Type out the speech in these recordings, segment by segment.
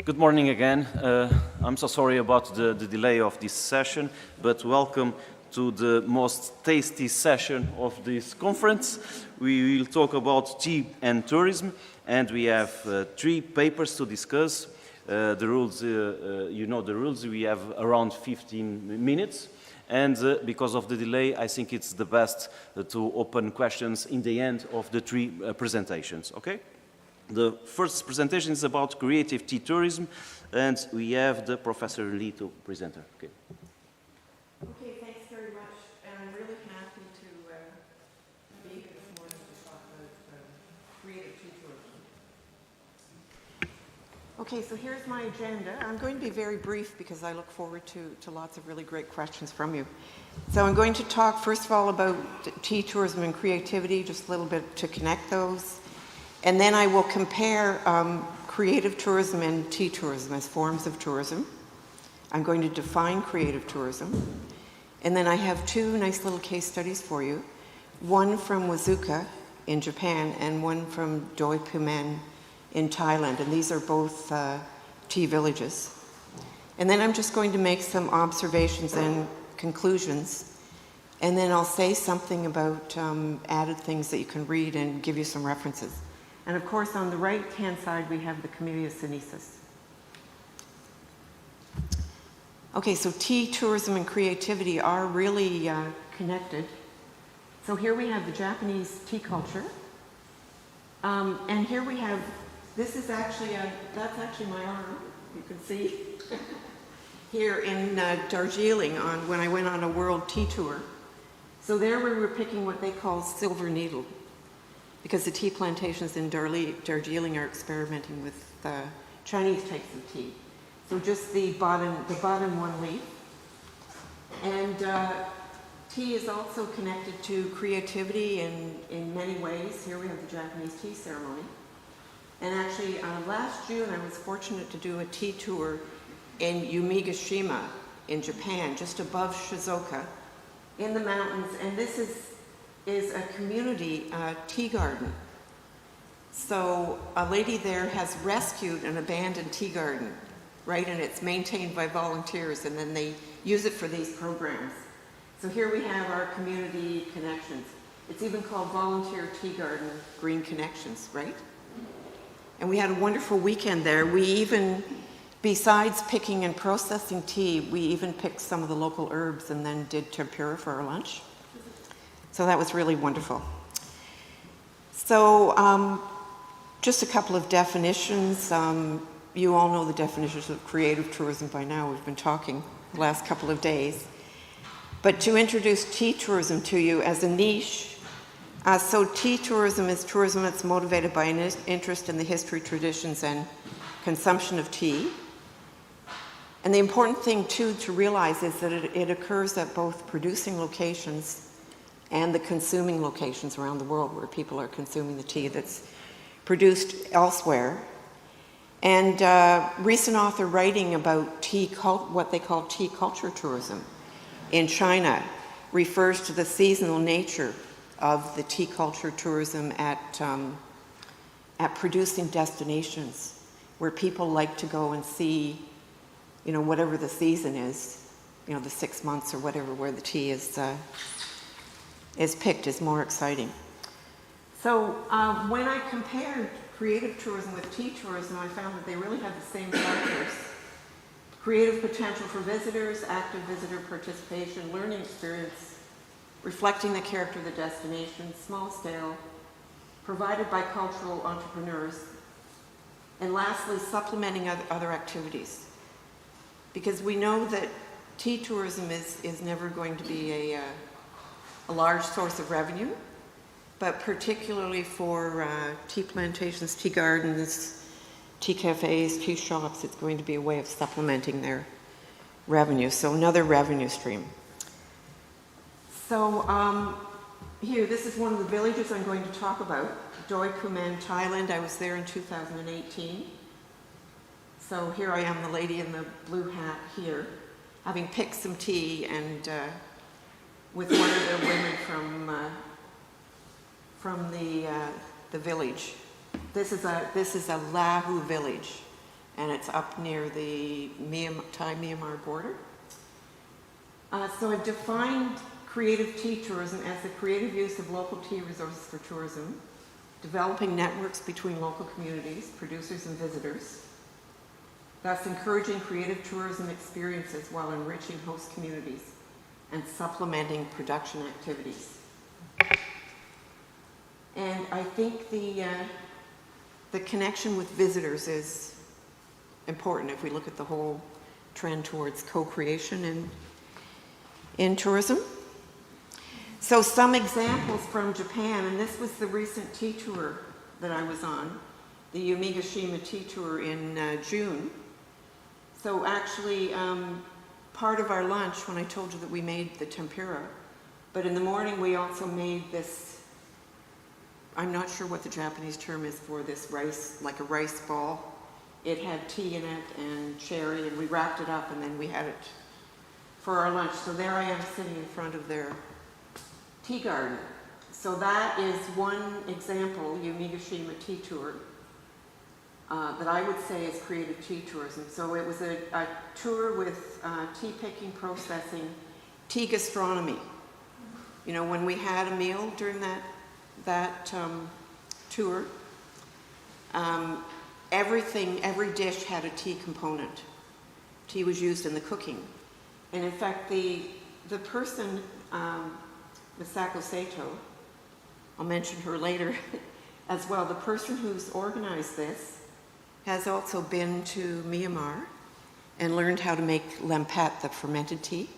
Good morning again. I'm so sorry about the delay of this session, but welcome to the most tasty session of this conference. We will talk about tea and tourism, and we have three papers to discuss. The rules, you know the rules, we have around 15 minutes. And because of the delay, I think it's the best to open questions in the end of the three presentations, okay? The first presentation is about creative tea tourism, and we have the Professor Lee to present her. Okay. Okay, thanks very much. And I'm really happy to be here this morning to talk about creative tea tourism. Okay, so here's my agenda. I'm going to be very brief because I look forward to lots of really great questions from you. So I'm going to talk first of all about tea tourism and creativity, just a little bit to connect those. And then I will compare creative tourism and tea tourism as forms of tourism. I'm going to define creative tourism. And then I have two nice little case studies for you. One from Wazuka in Japan and one from Doi Pumen in Thailand. And these are both tea villages. And then I'm just going to make some observations and conclusions. And then I'll say something about added things that you can read and give you some references. And of course, on the right-hand side, we have the Camellia sinensis. Okay, so tea, tourism, and creativity are really connected. So here we have the Japanese tea culture. And here we have, this is actually, that's actually my arm, you can see. Here in Darjeeling when I went on a world tea tour. So there we were picking what they call silver needle, because the tea plantations in Darjeeling are experimenting with Chinese types of tea. So just the bottom one leaf. And tea is also connected to creativity in many ways. Here we have the Japanese tea ceremony. And actually, last June, I was fortunate to do a tea tour in Umegashima in Japan, just above Shizuoka, in the mountains. And this is a community tea garden. So a lady there has rescued an abandoned tea garden, right? And it's maintained by volunteers, and then they use it for these programs. So here we have our community connections. It's even called Volunteer Tea Garden Green Connections, right? And we had a wonderful weekend there. We even, besides picking and processing tea, we even picked some of the local herbs and then did tempura for our lunch. So that was really wonderful. So just a couple of definitions. You all know the definitions of creative tourism by now. We've been talking the last couple of days. But to introduce tea tourism to you as a niche, so tea tourism is tourism that's motivated by an interest in the history, traditions, and consumption of tea. And the important thing, too, to realize is that it occurs at both producing locations and the consuming locations around the world where people are consuming the tea that's produced elsewhere. And recent author writing about tea, what they call tea culture tourism in China refers to the seasonal nature of the tea culture tourism at producing destinations where people like to go and see, you know, whatever the season is, you know, the 6 months or whatever, where the tea is picked is more exciting. So when I compared creative tourism with tea tourism, I found that they really have the same factors. Creative potential for visitors, active visitor participation, learning experience, reflecting the character of the destination, small scale, provided by cultural entrepreneurs, and lastly, supplementing other activities. Because we know that tea tourism is never going to be a large source of revenue, but particularly for tea plantations, tea gardens, tea cafes, tea shops, it's going to be a way of supplementing their revenue. So another revenue stream. So here, this is one of the villages I'm going to talk about, Doi Pumen, Thailand. I was there in 2018. So here I am, the lady in the blue hat here, having picked some tea and with one of the women from the village. This is a Lahu village, and it's up near the Thai-Myanmar border. So I've defined creative tea tourism as the creative use of local tea resources for tourism, developing networks between local communities, producers and visitors, thus encouraging creative tourism experiences while enriching host communities and supplementing production activities. And I think the connection with visitors is important if we look at the whole trend towards co-creation in tourism. So some examples from Japan, and this was the recent tea tour that I was on, the Yumigashima tea tour in June. So actually, part of our lunch, when I told you that we made the tempura, but in the morning we also made this, I'm not sure what the Japanese term is for this rice, like a rice ball. It had tea in it and cherry, and we wrapped it up and then we had it for our lunch. So there I am sitting in front of their tea garden. So that is one example, Yumigashima tea tour, that I would say is creative tea tourism. So it was a tour with tea picking, processing, tea gastronomy. You know, when we had a meal during that tour, every dish had a tea component. Tea was used in the cooking. And in fact, the person, Misako Sato, I'll mention her later as well, the person who's organized this has also been to Myanmar and learned how to make lempat, the fermented tea.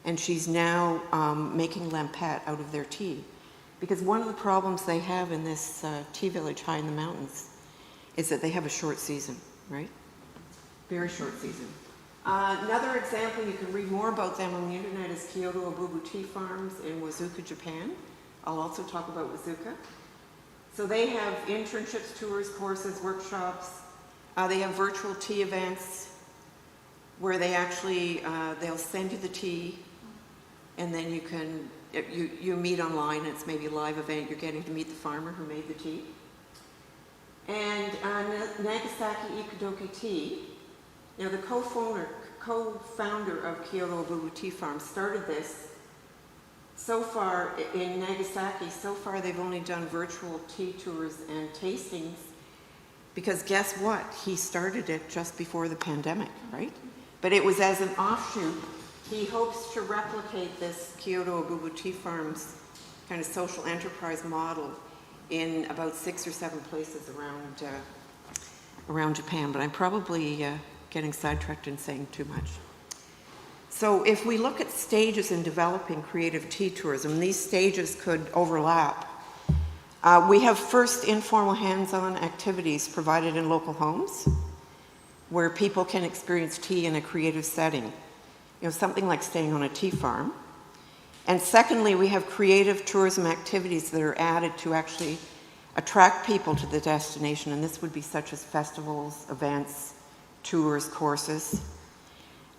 And she's now making lempat out of their tea. Because one of the problems they have in this tea village high in the mountains is that they have a short season, right? Very short season. Another example, you can read more about them on the internet, is Kyoto Obubu Tea Farms in Wazuka, Japan. I'll also talk about Wazuka. So they have internships, tours, courses, workshops. They have virtual tea events where they actually, they'll send you the tea and then you can, you meet online, it's maybe a live event, you're getting to meet the farmer who made the tea. And Nagasaki Ikudoke Tea, now the co-founder of Kyoto Obubu Tea Farm started this. So far in Nagasaki, so far they've only done virtual tea tours and tastings because guess what? He started it just before the pandemic, right? But it was as an offshoot. He hopes to replicate this Kyoto Obubu Tea Farm's kind of social enterprise model in about 6 or 7 places around Japan, but I'm probably getting sidetracked and saying too much. So if we look at stages in developing creative tea tourism, these stages could overlap. We have first informal hands-on activities provided in local homes where people can experience tea in a creative setting. You know, something like staying on a tea farm. And secondly, we have creative tourism activities that are added to actually attract people to the destination, and this would be such as festivals, events, tours, courses.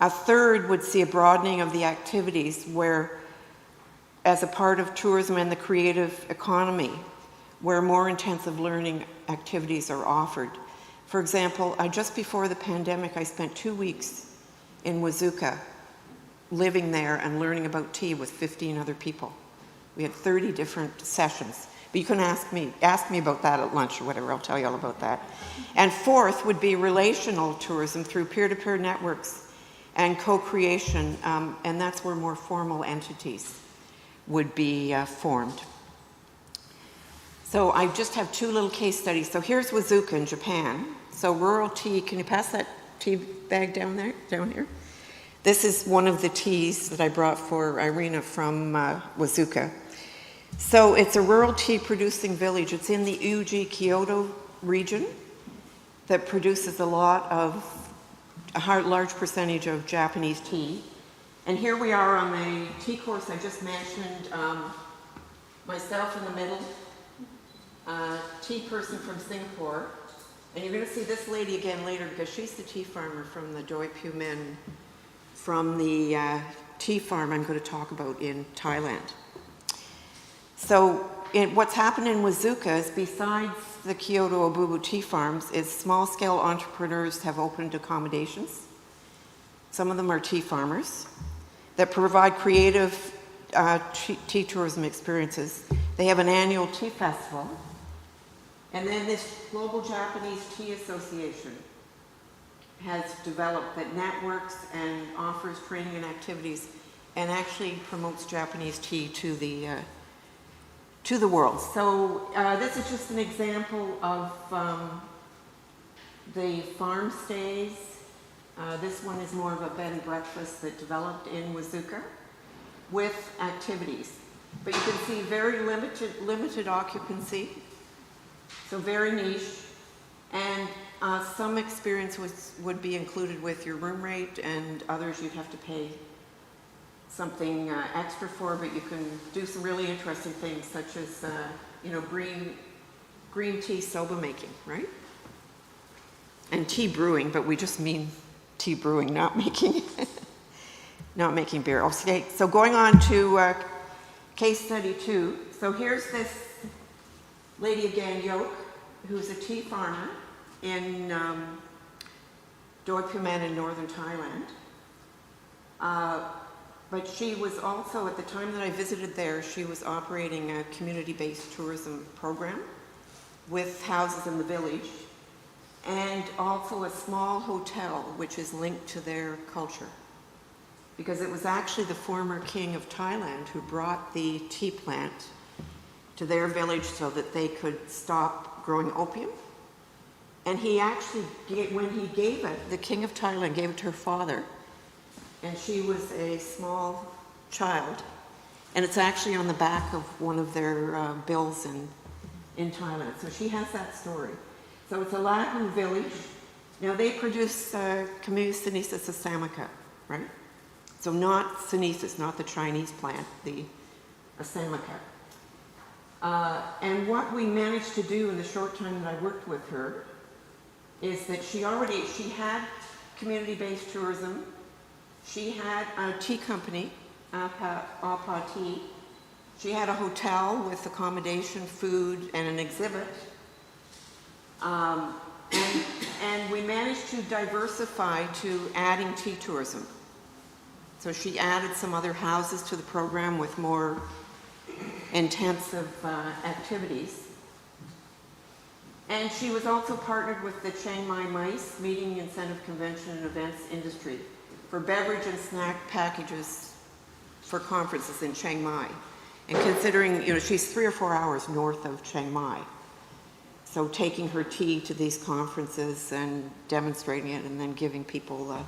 A third would see a broadening of the activities where, as a part of tourism and the creative economy, where more intensive learning activities are offered. For example, just before the pandemic, I spent 2 weeks in Wazuka, living there and learning about tea with 15 other people. We had 30 different sessions. But you can ask me about that at lunch or whatever, I'll tell you all about that. And fourth would be relational tourism through peer-to-peer networks and co-creation, and that's where more formal entities would be formed. So I just have 2 little case studies. So here's Wazuka in Japan. So rural tea, can you pass that tea bag down here? This is one of the teas that I brought for Irina from Wazuka. So it's a rural tea producing village. It's in the Uji Kyoto region that produces a large percentage of Japanese tea. And here we are on the tea course I just mentioned, myself in the middle, tea person from Singapore. And you're going to see this lady again later because she's the tea farmer from the Doi Pyu Men, from the tea farm I'm going to talk about in Thailand. So what's happened in Wazuka is, besides the Kyoto Obubu tea farms, is small-scale entrepreneurs have opened accommodations. Some of them are tea farmers that provide creative tea tourism experiences. They have an annual tea festival. And then this Global Japanese Tea Association has developed that networks and offers training and activities and actually promotes Japanese tea to the world. So this is just an example of the farm stays. This one is more of a bed and breakfast that developed in Wazuka with activities. But you can see very limited occupancy, so very niche, and some experience would be included with your room rate, and others you'd have to pay something extra for, but you can do some really interesting things, such as green tea soba making, right? And tea brewing, but we just mean tea brewing, not making not making beer. Okay, so going on to case study 2. So here's this lady again, Yok, who's a tea farmer in Doi Phuman in northern Thailand. But she was also, at the time that I visited there, she was operating a community-based tourism program with houses in the village, and also a small hotel which is linked to their culture. Because it was actually the former king of Thailand who brought the tea plant to their village so that they could stop growing opium. And he actually, when he gave it, the king of Thailand gave it to her father, and she was a small child. And it's actually on the back of one of their bills in Thailand. So she has that story. So it's a Lahu village. Now they produce Camus sinensis assamica, right? So not sinensis, not the Chinese plant, the assamica. And what we managed to do in the short time that I worked with her is that she had community-based tourism. She had a tea company, Apa Tea. She had a hotel with accommodation, food, and an exhibit. And we managed to diversify to adding tea tourism. So she added some other houses to the program with more intensive activities. And she was also partnered with the Chiang Mai MICE, Meeting Incentive Convention and Events Industry, for beverage and snack packages for conferences in Chiang Mai. And considering, she's 3 or 4 hours north of Chiang Mai. So taking her tea to these conferences and demonstrating it and then giving people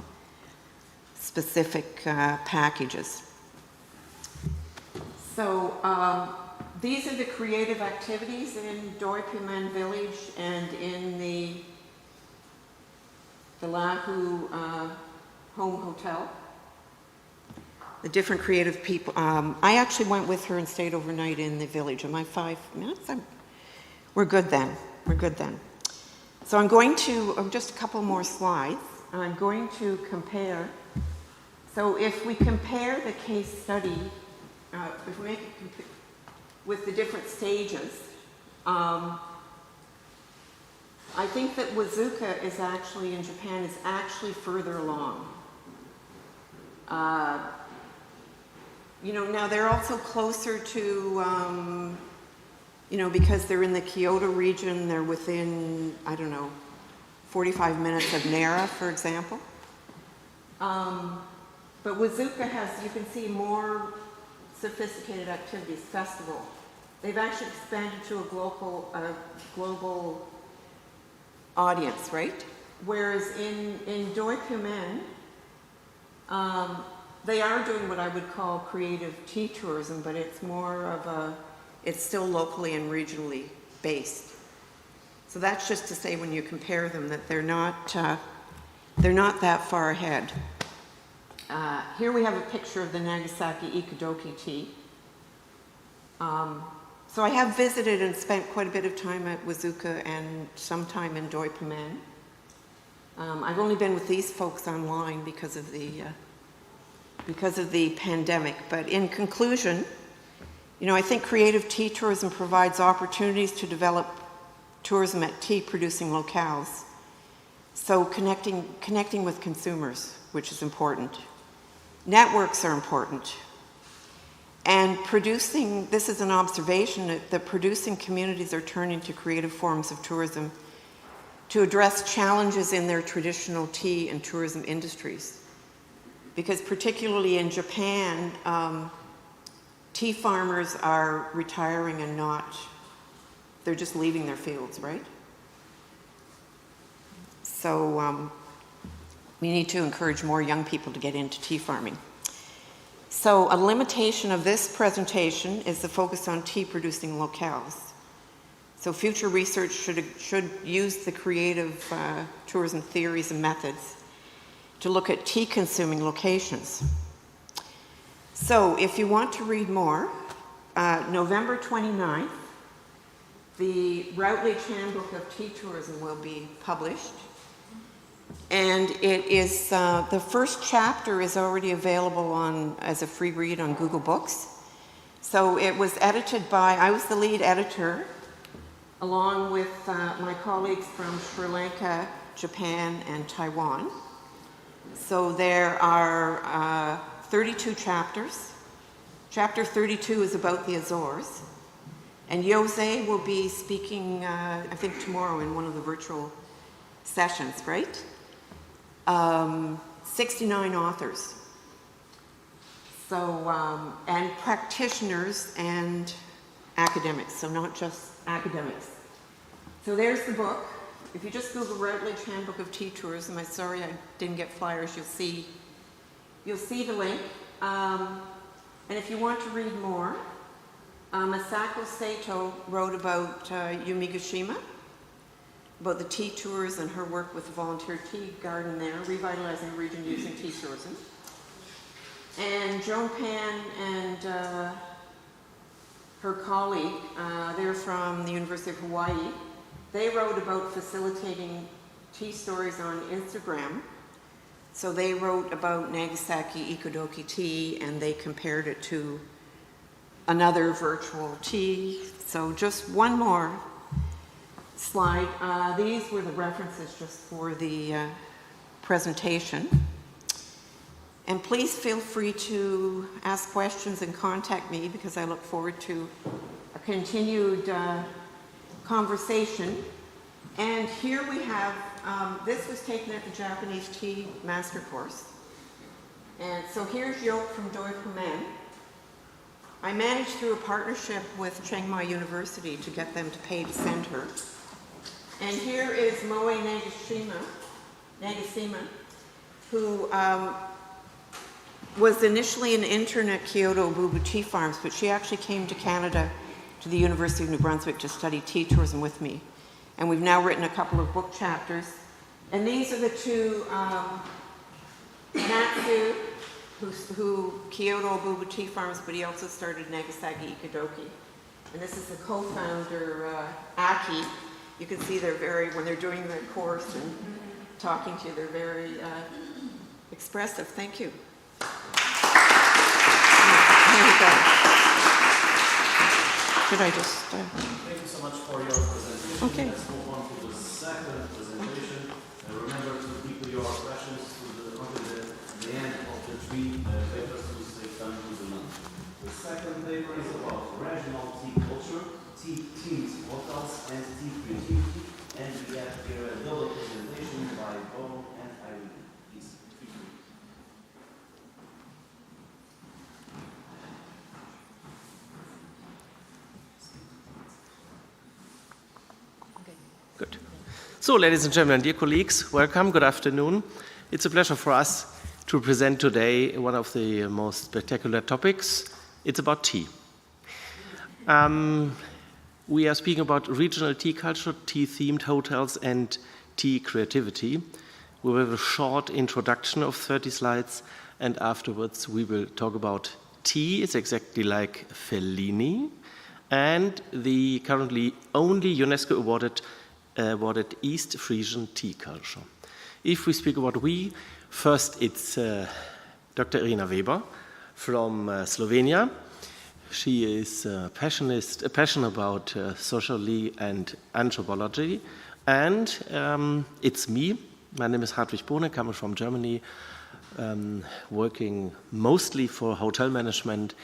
specific packages. So these are the creative activities in Doi Phuman village and in the Lahu home hotel. The different creative people. I actually went with her and stayed overnight in the village. Am I 5 minutes? We're good then. We're good then. So I'm going to, just a couple more slides. I'm going to compare. So if we compare the case study, if we make it with the different stages, I think that Wazuka is actually, in Japan, is actually further along. Now they're also closer to, because they're in the Kyoto region, they're within, 45 minutes of Nara, for example. But Wazuka has, you can see, more sophisticated activities, festival. They've actually expanded to a global audience, right? Whereas in Doi Phuman, they are doing what I would call creative tea tourism, but it's more of it's still locally and regionally based. So that's just to say, when you compare them, that they're not that far ahead. Here we have a picture of the Nagasaki Ikadoki tea. So I have visited and spent quite a bit of time at Wazuka and some time in Doi Phuman. I've only been with these folks online because of the pandemic. But in conclusion, You know, I think creative tea tourism provides opportunities to develop tourism at tea-producing locales. So connecting with consumers, which is important. Networks are important. And producing, this is an observation, that producing communities are turning to creative forms of tourism to address challenges in their traditional tea and tourism industries. Because particularly in Japan, tea farmers are retiring and they're just leaving their fields, right? So we need to encourage more young people to get into tea farming. So a limitation of this presentation is the focus on tea-producing locales. So future research should use the creative tourism theories and methods to look at tea-consuming locations. So if you want to read more, November 29th, the Routledge Handbook of Tea Tourism will be published. And it is, the first chapter is already available as a free read on Google Books. So it was edited by, I was the lead editor, along with my colleagues from Sri Lanka, Japan, and Taiwan. So there are 32 chapters. Chapter 32 is about the Azores. And Jose will be speaking, I think tomorrow in one of the virtual sessions, right? 69 authors. So, and practitioners and academics, so not just academics. So there's the book. If you just Google Routledge Handbook of Tea Tourism, I'm sorry I didn't get flyers, you'll see the link. And if you want to read more, Masako Sato wrote about Yumigashima, about the tea tours and her work with the volunteer tea garden there, revitalizing the region using tea tourism. And Joan Pan and her colleague, they're from the University of Hawaii, they wrote about facilitating tea stories on Instagram. So they wrote about Nagasaki Ikodoki tea and they compared it to another virtual tea. So just one more slide. These were the references just for the presentation. And please feel free to ask questions and contact me because I look forward to a continued conversation. And here we have, this was taken at the Japanese Tea Master Course. And so here's Yoke from Doi Puman. I managed through a partnership with Chiang Mai University to get them to pay to send her. And here is Moe Nagasima, who was initially an intern at Kyoto Bubu Tea Farms, but she actually came to Canada to the University of New Brunswick to study tea tourism with me. And we've now written a couple of book chapters. And these are the two, Natsu, who Kyoto Bubu Tea Farms, but he also started Nagasaki Ikodoki. And this is the co-founder, Aki. You can see when they're doing the course and talking to you, they're very expressive. Thank you. Here we go. Should I just... Thank you so much for your presentation. Okay. Let's move on to the second presentation. And remember to keep your questions until the end of the three papers to save time to the lunch. The second paper is about regional tea culture, tea teams, hotels, and tea creativity. And we have here a double presentation by Bo and Irene. Please, feel free. Good. So, ladies and gentlemen, dear colleagues, welcome, good afternoon. It's a pleasure for us to present today one of the most spectacular topics. It's about tea. We are speaking about regional tea culture, tea-themed hotels, and tea creativity. We will have a short introduction of 30 slides, and afterwards we will talk about tea. It's exactly like Fellini, and the currently only UNESCO awarded East Frisian tea culture. If we speak about we, first it's Dr. Irina Weber from Slovenia, She is passionate about sociology and anthropology. And it's me. My name is Hartwig Bohne, coming from Germany, working mostly for hotel management,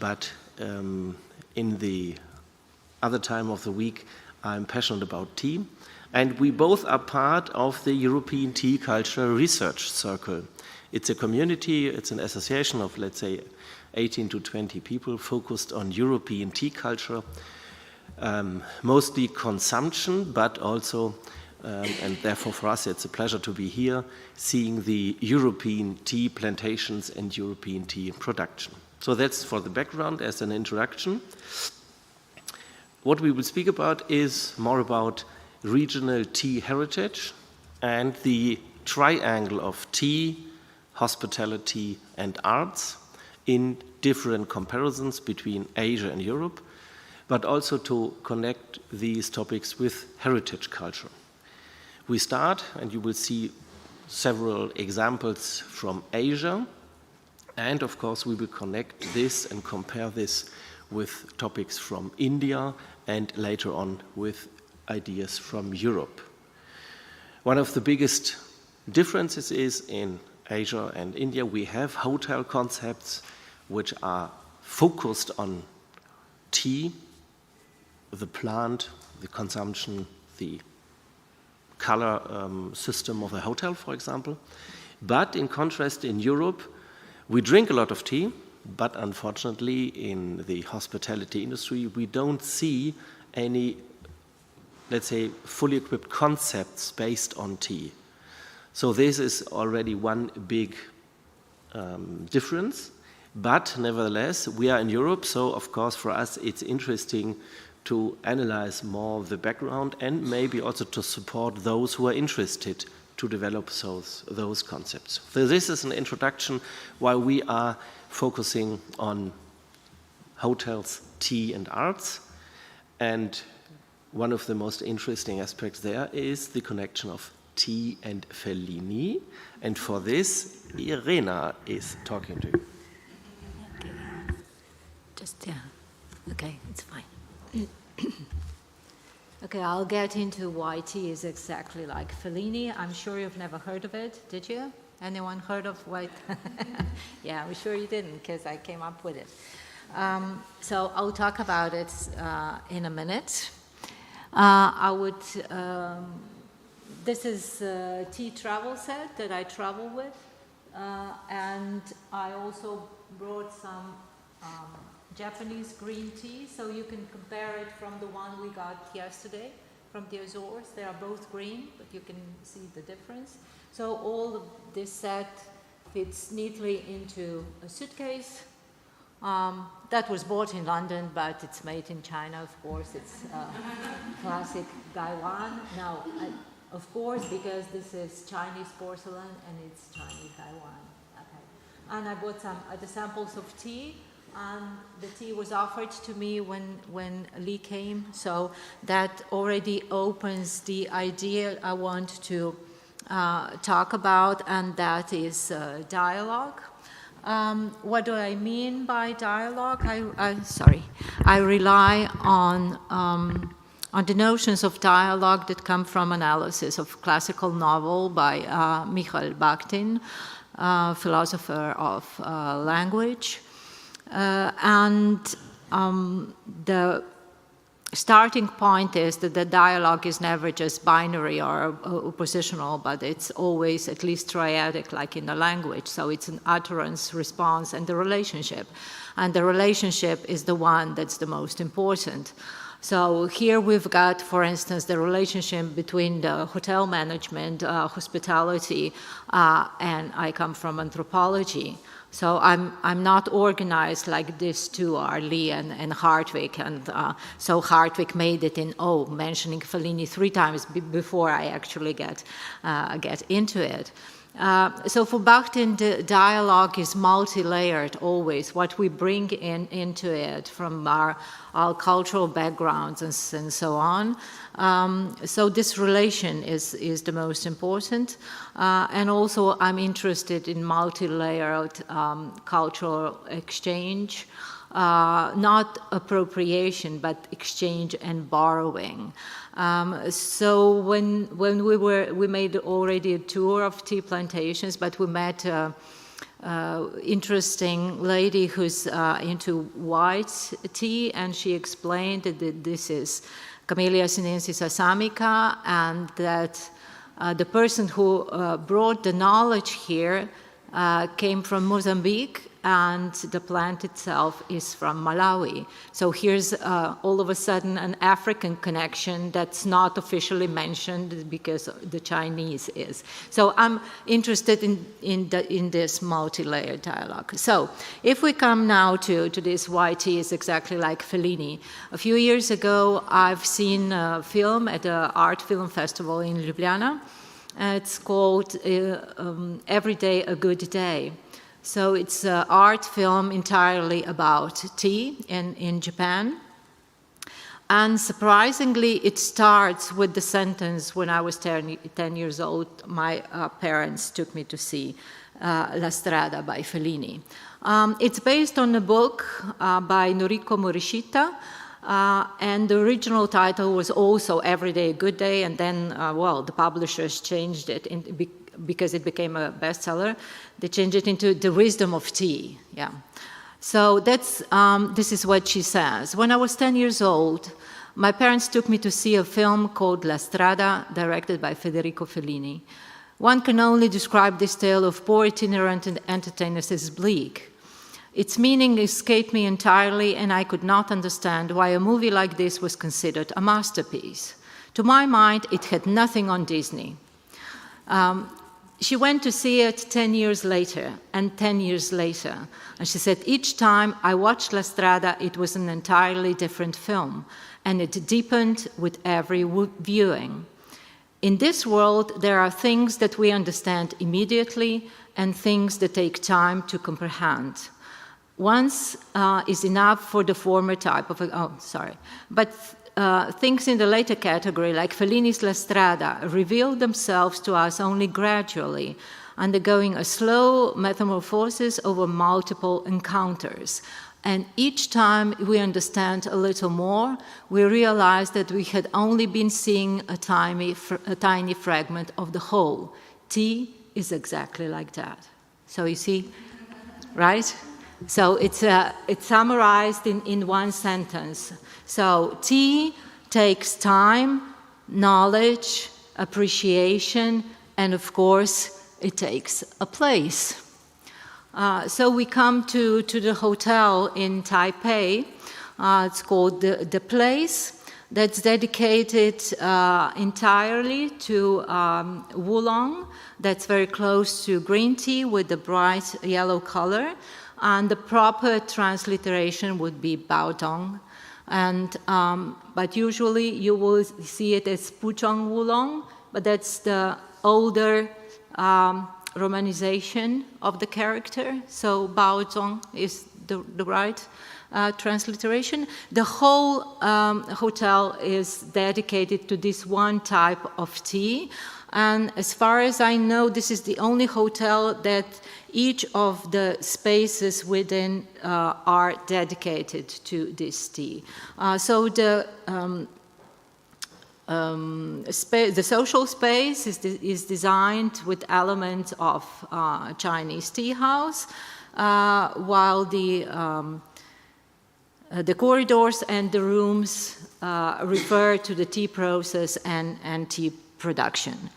but in the other time of the week, I'm passionate about tea. And we both are part of the European Tea Culture Research Circle. It's a community, it's an association of, let's say, 18 to 20 people focused on European tea culture, mostly consumption, but also, and therefore for us it's a pleasure to be here, seeing the European tea plantations and European tea production. So that's for the background as an introduction. What we will speak about is more about regional tea heritage and the triangle of tea, hospitality, and arts in different comparisons between Asia and Europe, but also to connect these topics with heritage culture. We start, and you will see several examples from Asia, and of course we will connect this and compare this with topics from India and later on with ideas from Europe. One of the biggest differences is in Asia and India we have hotel concepts which are focused on tea, the plant, the consumption, the color system of a hotel, for example. But in contrast, in Europe, we drink a lot of tea, but unfortunately, in the hospitality industry, we don't see any, let's say, fully equipped concepts based on tea. So this is already one big difference. But nevertheless, we are in Europe, so of course for us it's interesting to analyze more the background and maybe also to support those who are interested to develop those concepts. So this is an introduction while we are focusing on hotels, tea and arts. And one of the most interesting aspects there is the connection of tea and Fellini. And for this, Irena is talking to you. Okay, it's fine. Okay, I'll get into why tea is exactly like Fellini. I'm sure you've never heard of it, did you? Anyone heard of what? Yeah, I'm sure you didn't, because I came up with it. So I'll talk about it in a minute. This is a tea travel set that I travel with, and I also brought some Japanese green tea, so you can compare it from the one we got yesterday from the Azores. They are both green, but you can see the difference. So all of this set fits neatly into a suitcase. That was bought in London, but it's made in China, of course. It's classic Gaiwan. Now, of course, because this is Chinese porcelain and it's Chinese Gaiwan. Okay. And I bought some the samples of tea. The tea was offered to me when Lee came, so that already opens the idea I want to talk about, and that is dialogue. What do I mean by dialogue? I rely on the notions of dialogue that come from analysis of classical novel by Michael Bakhtin, philosopher of language. The starting point is that the dialogue is never just binary or oppositional, but it's always at least triadic, like in the language. So it's an utterance, response, and the relationship. And the relationship is the one that's the most important. So here we've got, for instance, the relationship between the hotel management, hospitality, and I come from anthropology. So I'm not organized like these two are, Lee and Hartwig, and so Hartwig made it in mentioning Fellini 3 times before I actually get into it. So for Bakhtin, the dialogue is multi-layered always, what we bring into it from our cultural backgrounds and so on. So this relation is the most important. And also I'm interested in multi-layered cultural exchange not appropriation, but exchange and borrowing. So when we made already a tour of tea plantations, but we met interesting lady who's into white tea, and she explained that this is Camellia sinensis assamica, and that the person who brought the knowledge here came from Mozambique, and the plant itself is from Malawi. So here's all of a sudden an African connection that's not officially mentioned because the Chinese is. So I'm interested in this multi-layered dialogue. So if we come now to this why tea is exactly like Fellini. A few years ago, I've seen a film at the Art Film Festival in Ljubljana. It's called Every Day a Good Day. So it's an art film entirely about tea in Japan. And surprisingly, it starts with the sentence, when I was 10 years old, my parents took me to see La Strada by Fellini. It's based on a book by Noriko Morishita, and the original title was also Every Day a Good Day, and then, well, the publishers changed it because it became a bestseller. They changed it into The Wisdom of Tea. Yeah. So that's, this is what she says. When I was 10 years old, my parents took me to see a film called La Strada, directed by Federico Fellini. One can only describe this tale of poor itinerant entertainers as bleak. Its meaning escaped me entirely, and I could not understand why a movie like this was considered a masterpiece. To my mind, it had nothing on Disney. She went to see it 10 years later, and 10 years later. And she said, each time I watched La Strada, it was an entirely different film, and it deepened with every viewing. In this world, there are things that we understand immediately and things that take time to comprehend. Once is enough for the former type of, but things in the later category, like Fellini's La Strada, reveal themselves to us only gradually, undergoing a slow metamorphosis over multiple encounters. And each time we understand a little more, we realize that we had only been seeing a tiny fragment of the whole. Tea is exactly like that. So you see, right? So it's summarized in one sentence. So tea takes time, knowledge, appreciation, and of course, it takes a place. So we come to the hotel in Taipei. It's called The Place. That's dedicated entirely to oolong. That's very close to green tea with the bright yellow color. And the proper transliteration would be baodong. And, but usually you will see it as puchong oolong, but that's the older romanization of the character. So baozong is the right transliteration. The whole hotel is dedicated to this one type of tea. And as far as I know, this is the only hotel that each of the spaces within are dedicated to this tea. So the social space is designed with elements of Chinese tea house, while the corridors and the rooms refer to the tea process and tea production.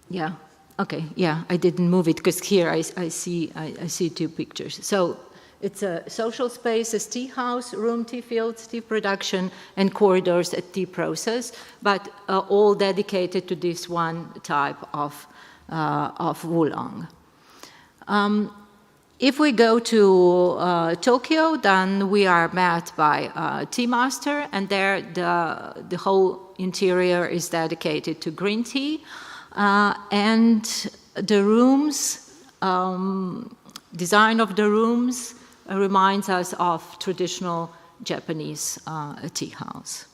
Yeah, okay, yeah, I didn't move it because here I see two pictures. So it's a social space, a tea house, room tea fields, tea production, and corridors at tea process, but all dedicated to this one type of oolong. If we go to Tokyo, then we are met by a tea master, and there the whole interior is dedicated to green tea, and the rooms, design of the rooms reminds us of traditional Japanese tea house.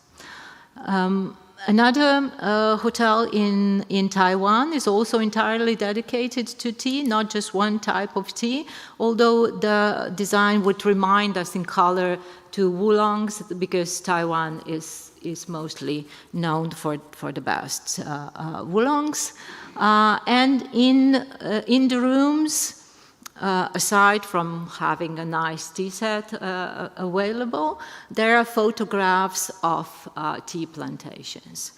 Another hotel in Taiwan is also entirely dedicated to tea, not just one type of tea, although the design would remind us in color to oolongs, because Taiwan is mostly known for the best oolongs. And in the rooms, aside from having a nice tea set available, there are photographs of tea plantations.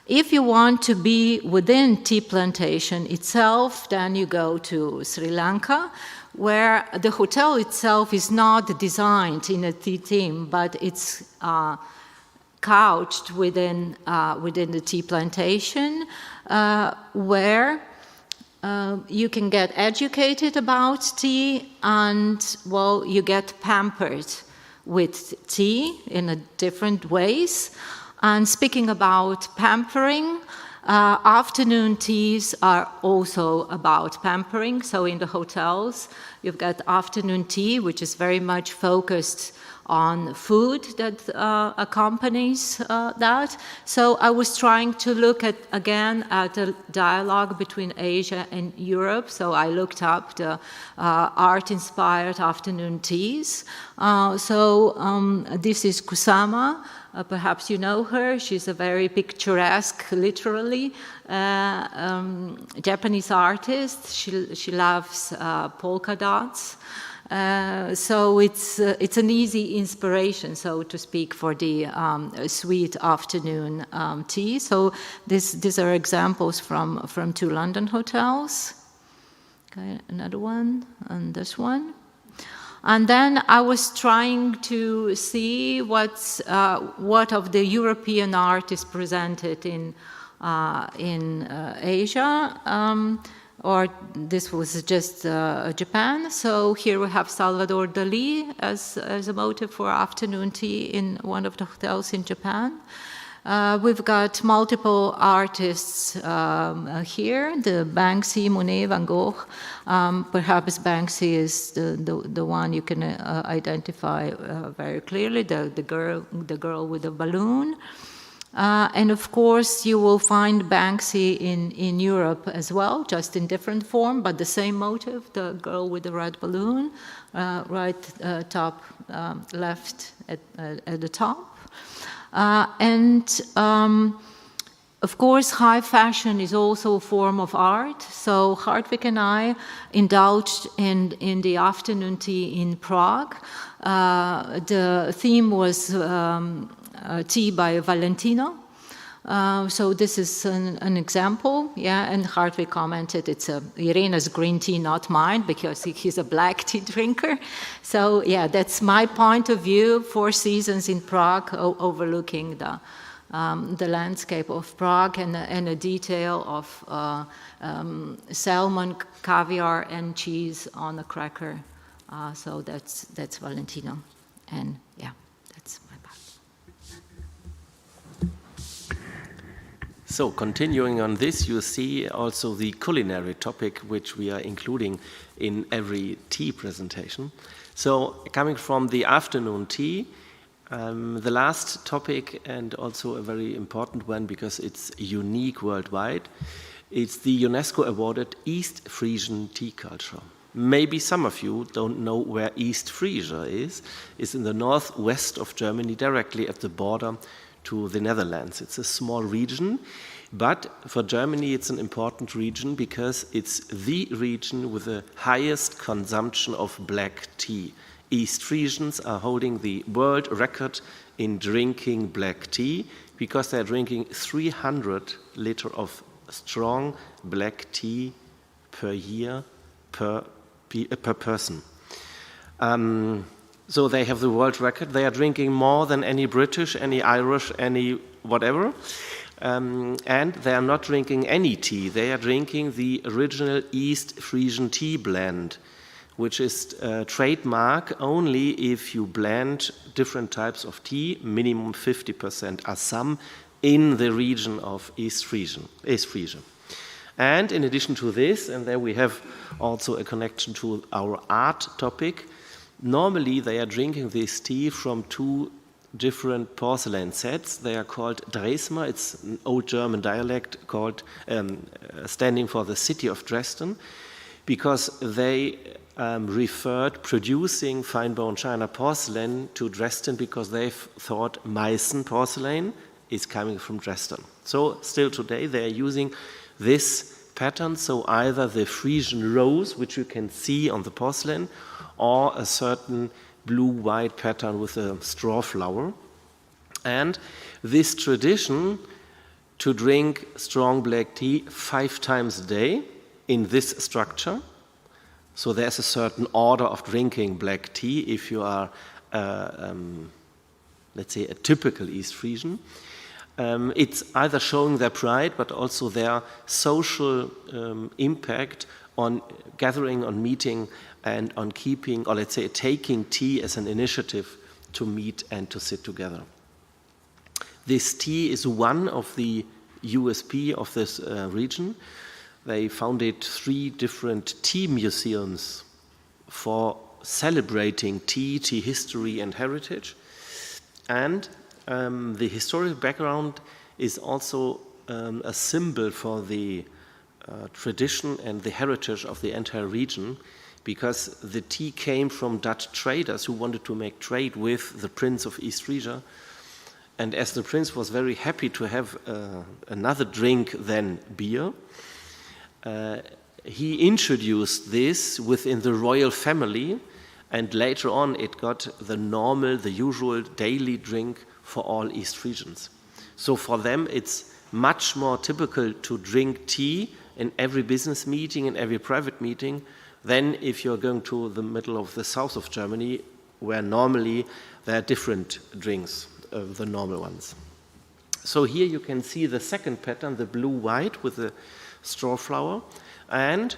If you want to be within tea plantation itself, then you go to Sri Lanka, where the hotel itself is not designed in a tea theme, but it's couched within the tea plantation, where you can get educated about tea, and, well, you get pampered with tea in different ways. And speaking about pampering, afternoon teas are also about pampering. So in the hotels, you've got afternoon tea, which is very much focused on food that accompanies that. So I was trying to look at the dialogue between Asia and Europe. So I looked up the art-inspired afternoon teas. This is Kusama. Perhaps you know her. She's a very picturesque, literally, Japanese artist. She loves polka dots. So it's an easy inspiration, so to speak, for the sweet afternoon tea. So these are examples from 2 London hotels. Okay, another one, and this one. And then I was trying to see what of the European art is presented in Asia. Or this was just Japan. So here we have Salvador Dali as a motive for afternoon tea in one of the hotels in Japan. We've got multiple artists here, the Banksy, Monet, Van Gogh. Perhaps Banksy is the one you can identify very clearly, the girl with the balloon. And of course, you will find Banksy in Europe as well, just in different form, but the same motive, the girl with the red balloon, right top left at the top. Of course, high fashion is also a form of art. So Hartwig and I indulged in the afternoon tea in Prague. The theme was tea by Valentino. So this is an example, yeah, and Hartwig commented it's Irena's green tea, not mine, because he's a black tea drinker. So yeah, that's my point of view, 4 seasons in Prague, overlooking the landscape of Prague and a detail of salmon, caviar, and cheese on a cracker. So that's Valentino, and yeah. So continuing on this, you see also the culinary topic, which we are including in every tea presentation. So coming from the afternoon tea, the last topic, and also a very important one because it's unique worldwide, it's the UNESCO awarded East Frisian tea culture. Maybe some of you don't know where East Frisia is. It's in the northwest of Germany, directly at the border to the Netherlands. It's a small region, but for Germany it's an important region because it's the region with the highest consumption of black tea. East Frisians are holding the world record in drinking black tea because they're drinking 300 liters of strong black tea per year per person. So they have the world record. They are drinking more than any British, any Irish, any whatever. And they are not drinking any tea. They are drinking the original East Frisian tea blend, which is trademark only if you blend different types of tea, minimum 50% Assam, in the region of East Frisia. And in addition to this, and there we have also a connection to our art topic, normally they are drinking this tea from 2 different porcelain sets. They are called Dresmer. It's an old German dialect called standing for the city of Dresden, because they referred producing fine bone china porcelain to Dresden because they thought Meissen porcelain is coming from Dresden. So still today they are using this pattern, so either the Frisian rose, which you can see on the porcelain, or a certain blue-white pattern with a straw flower. And this tradition to drink strong black tea 5 times a day in this structure, so there's a certain order of drinking black tea if you are, let's say, a typical East Frisian. It's either showing their pride, but also their social impact on gathering, on meeting, and on keeping, or let's say, taking tea as an initiative to meet and to sit together. This tea is one of the USP of this region. They founded 3 different tea museums for celebrating tea, tea history, and heritage. And the historical background is also a symbol for the tradition and the heritage of the entire region, because the tea came from Dutch traders who wanted to make trade with the Prince of East Frisia. And as the prince was very happy to have another drink than beer, he introduced this within the royal family, and later on it got the normal, the usual daily drink for all East Frisians. So for them it's much more typical to drink tea in every business meeting and every private meeting than if you're going to the middle of the south of Germany, where normally there are different drinks, the normal ones. So here you can see the second pattern, the blue-white with the straw flower. And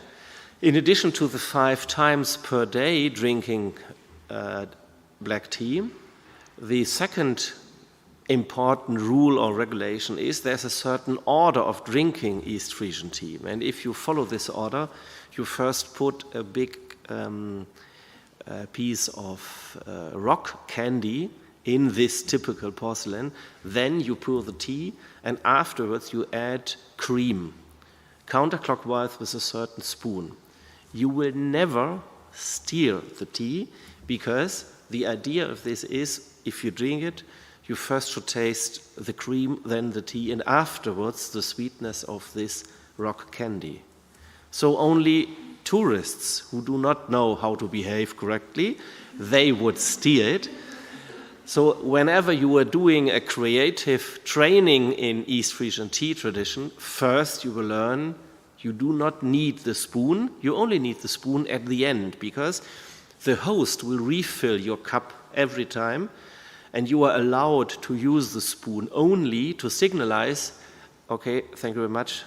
in addition to the 5 times per day drinking black tea, the second important rule or regulation is there's a certain order of drinking East Frisian tea. And if you follow this order, you first put a big piece of rock candy in this typical porcelain, then you pour the tea, and afterwards you add cream, counterclockwise with a certain spoon. You will never stir the tea, because the idea of this is, if you drink it, you first should taste the cream, then the tea, and afterwards the sweetness of this rock candy. So only tourists who do not know how to behave correctly, they would stir it. So whenever you are doing a creative training in East Frisian tea tradition, first you will learn you do not need the spoon, you only need the spoon at the end, because the host will refill your cup every time, and you are allowed to use the spoon only to signalize, okay, thank you very much,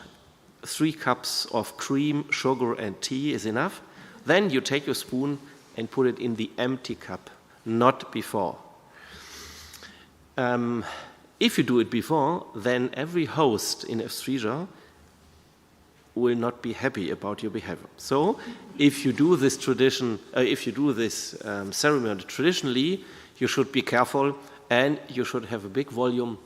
3 cups of cream, sugar, and tea is enough. Then you take your spoon and put it in the empty cup, not before. If you do it before, then every host in East Frisia will not be happy about your behavior. So, if you do this tradition, ceremony traditionally, you should be careful, and you should have a big volume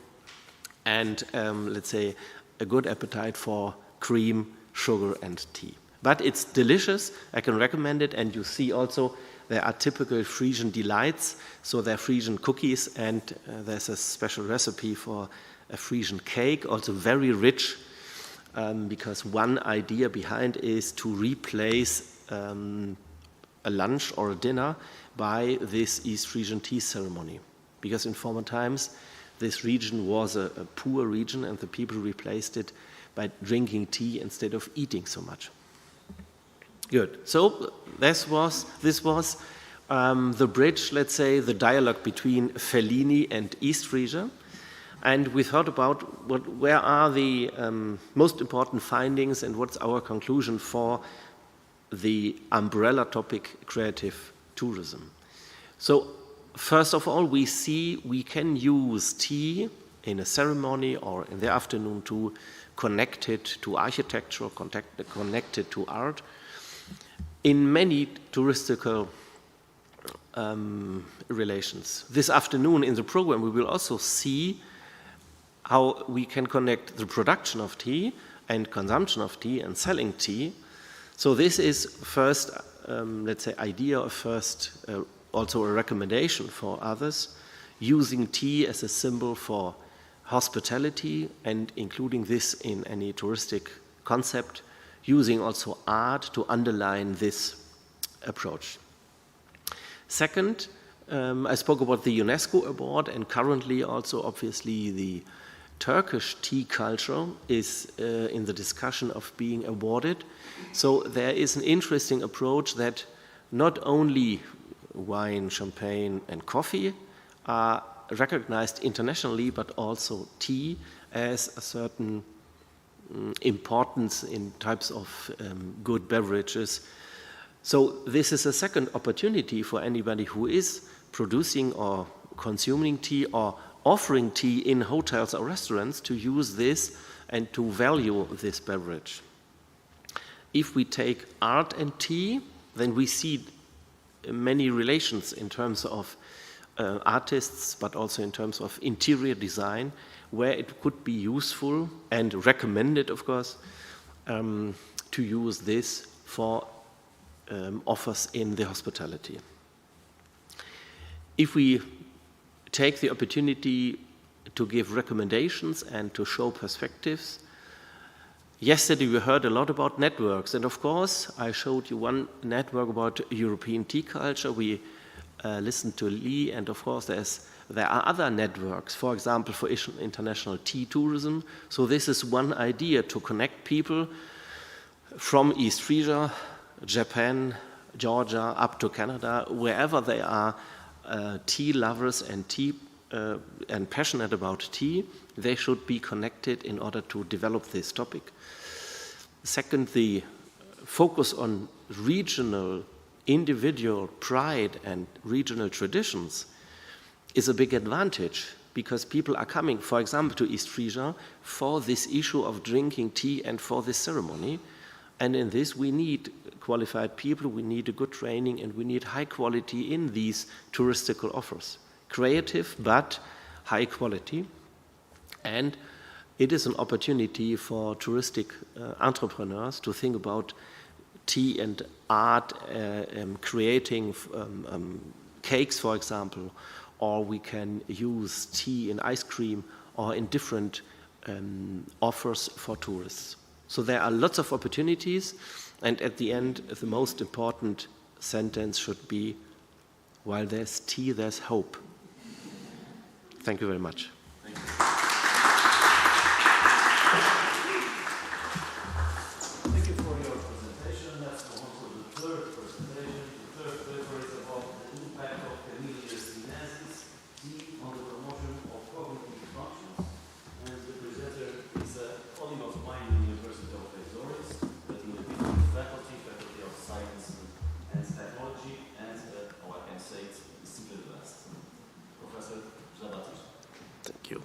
and, let's say, a good appetite for cream, sugar, and tea. But it's delicious. I can recommend it, and you see also there are typical Frisian delights. So there are Frisian cookies, and there's a special recipe for a Frisian cake, also very rich. Because one idea behind is to replace a lunch or a dinner by this East Frisian tea ceremony. Because in former times, this region was a poor region, and the people replaced it by drinking tea instead of eating so much. Good. So this was the bridge, let's say, the dialogue between Fellini and East Frisia. And we thought about where are the most important findings and what's our conclusion for the umbrella topic, creative tourism. So first of all, we see we can use tea in a ceremony or in the afternoon to connect it to architecture, connect it to art. In many touristical relations. This afternoon in the program, we will also see how we can connect the production of tea and consumption of tea and selling tea. So this is first, let's say, idea of first, also a recommendation for others, using tea as a symbol for hospitality and including this in any touristic concept, using also art to underline this approach. Second, I spoke about the UNESCO award, and currently also obviously the Turkish tea culture is in the discussion of being awarded. So there is an interesting approach that not only wine, champagne, and coffee are recognized internationally, but also tea as a certain importance in types of good beverages. So this is a second opportunity for anybody who is producing or consuming tea or offering tea in hotels or restaurants to use this and to value this beverage. If we take art and tea, then we see many relations in terms of artists, but also in terms of interior design, where it could be useful and recommended, of course, to use this for offers in the hospitality. If we take the opportunity to give recommendations and to show perspectives, yesterday we heard a lot about networks, and of course I showed you one network about European tea culture. We listened to Lee, and of course there are other networks, for example, for international tea tourism. So this is one idea to connect people from East Frisia, Japan, Georgia, up to Canada, wherever they are tea lovers and tea and passionate about tea, they should be connected in order to develop this topic. Second, the focus on regional, individual pride and regional traditions is a big advantage, because people are coming, for example, to East Frisia for this issue of drinking tea and for this ceremony. And in this, we need qualified people, we need a good training, and we need high quality in these touristical offers. Creative, but high quality. And it is an opportunity for touristic entrepreneurs to think about tea and art, creating cakes, for example, or we can use tea in ice cream or in different offers for tourists. So there are lots of opportunities, and at the end, the most important sentence should be, while there's tea, there's hope. Thank you very much. Thank you. Thank you for your presentation. Let's go on to the third presentation. The third paper is about the impact of Camellia sinensis, tea on the promotion of cognitive functions. And the presenter is a colleague of mine in the University of Azores, but in a different faculty of Science and Technology, and I can say it's simply the best. Professor Zabatista. Thank you.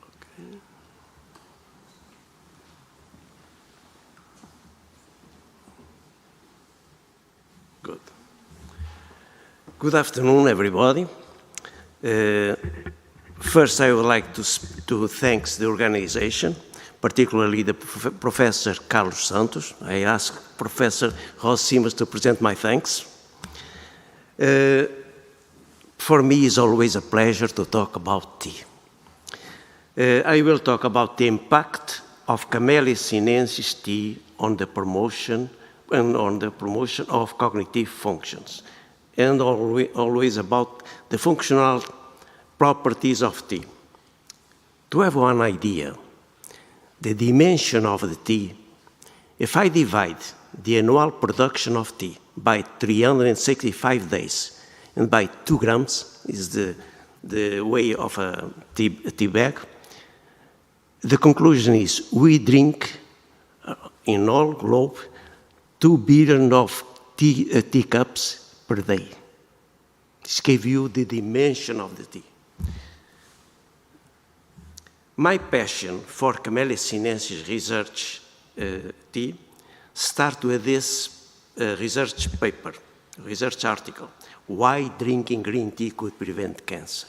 Okay. Good. Good afternoon, everybody. First, I would like to thank the organization, particularly the Professor Carlos Santos. I ask Professor José Simas to present my thanks. For me, it's always a pleasure to talk about tea. I will talk about the impact of Camellia sinensis tea on the promotion of cognitive functions, and always about the functional properties of tea. To have one idea, the dimension of the tea, if I divide the annual production of tea by 365 days and by 2 grams, is the weight of a tea bag, the conclusion is we drink in all globe 2 billion of teacups per day. This gives you the dimension of the tea. My passion for Camellia sinensis research tea start with this research paper, research article, Why Drinking Green Tea Could Prevent Cancer.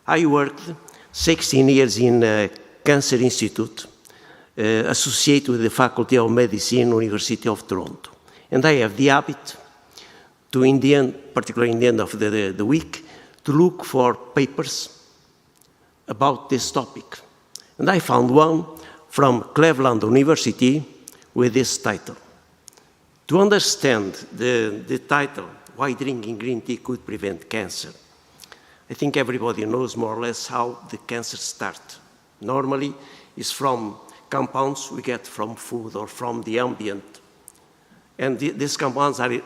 I worked 16 years in a cancer institute associated with the Faculty of Medicine, University of Toronto. And I have the habit to, in the end, particularly in the end of the week, to look for papers about this topic. And I found one from Cleveland University with this title. To understand the title, Why Drinking Green Tea Could Prevent Cancer, I think everybody knows more or less how the cancer starts. Normally, it's from compounds we get from food or from the ambient. And these compounds are,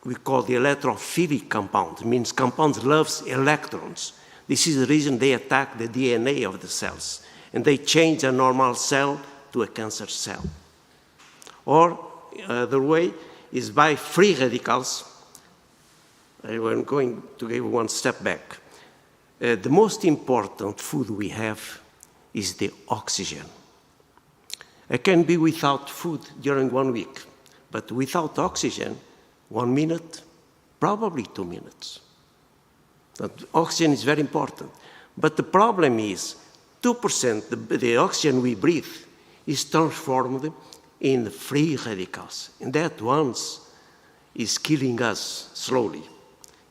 we call the electrophilic compounds. It means compounds love electrons. This is the reason they attack the DNA of the cells. And they change a normal cell to a cancer cell. Or the way is by free radicals. I'm going to give one step back. The most important food we have is the oxygen. I can be without food during 1 week, but without oxygen, 1 minute, probably 2 minutes. But oxygen is very important. But the problem is 2%, the oxygen we breathe, is transformed in free radicals. And that once is killing us slowly.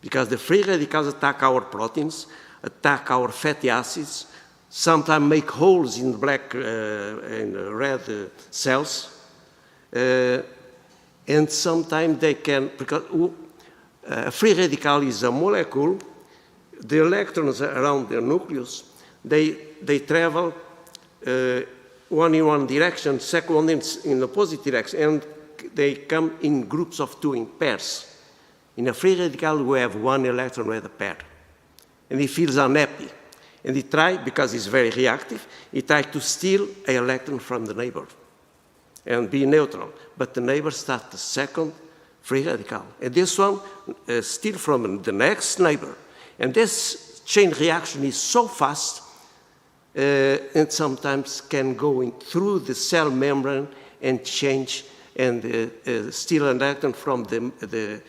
Because the free radicals attack our proteins, attack our fatty acids, sometimes make holes in black and red cells, and sometimes they can, because a free radical is a molecule, the electrons around the nucleus, they travel one in one direction, second one in the opposite direction, and they come in groups of two, in pairs. In a free radical, we have one electron with a pair. And he feels unhappy. And he tries, because he's very reactive, he tries to steal an electron from the neighbor and be neutral. But the neighbor starts a second free radical. And this one steals from the next neighbor. And this chain reaction is so fast and sometimes can go in through the cell membrane and change and steal an electron from the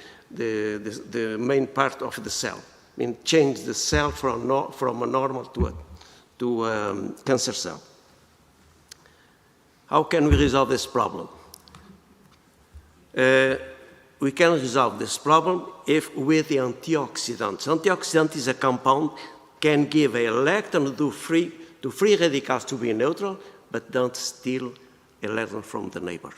main part of the cell. I mean, change the cell from a normal to a cancer cell. How can we resolve this problem? We can resolve this problem with the antioxidants. Antioxidant is a compound can give an electron to free radicals to be neutral, but don't steal electron from the neighbor.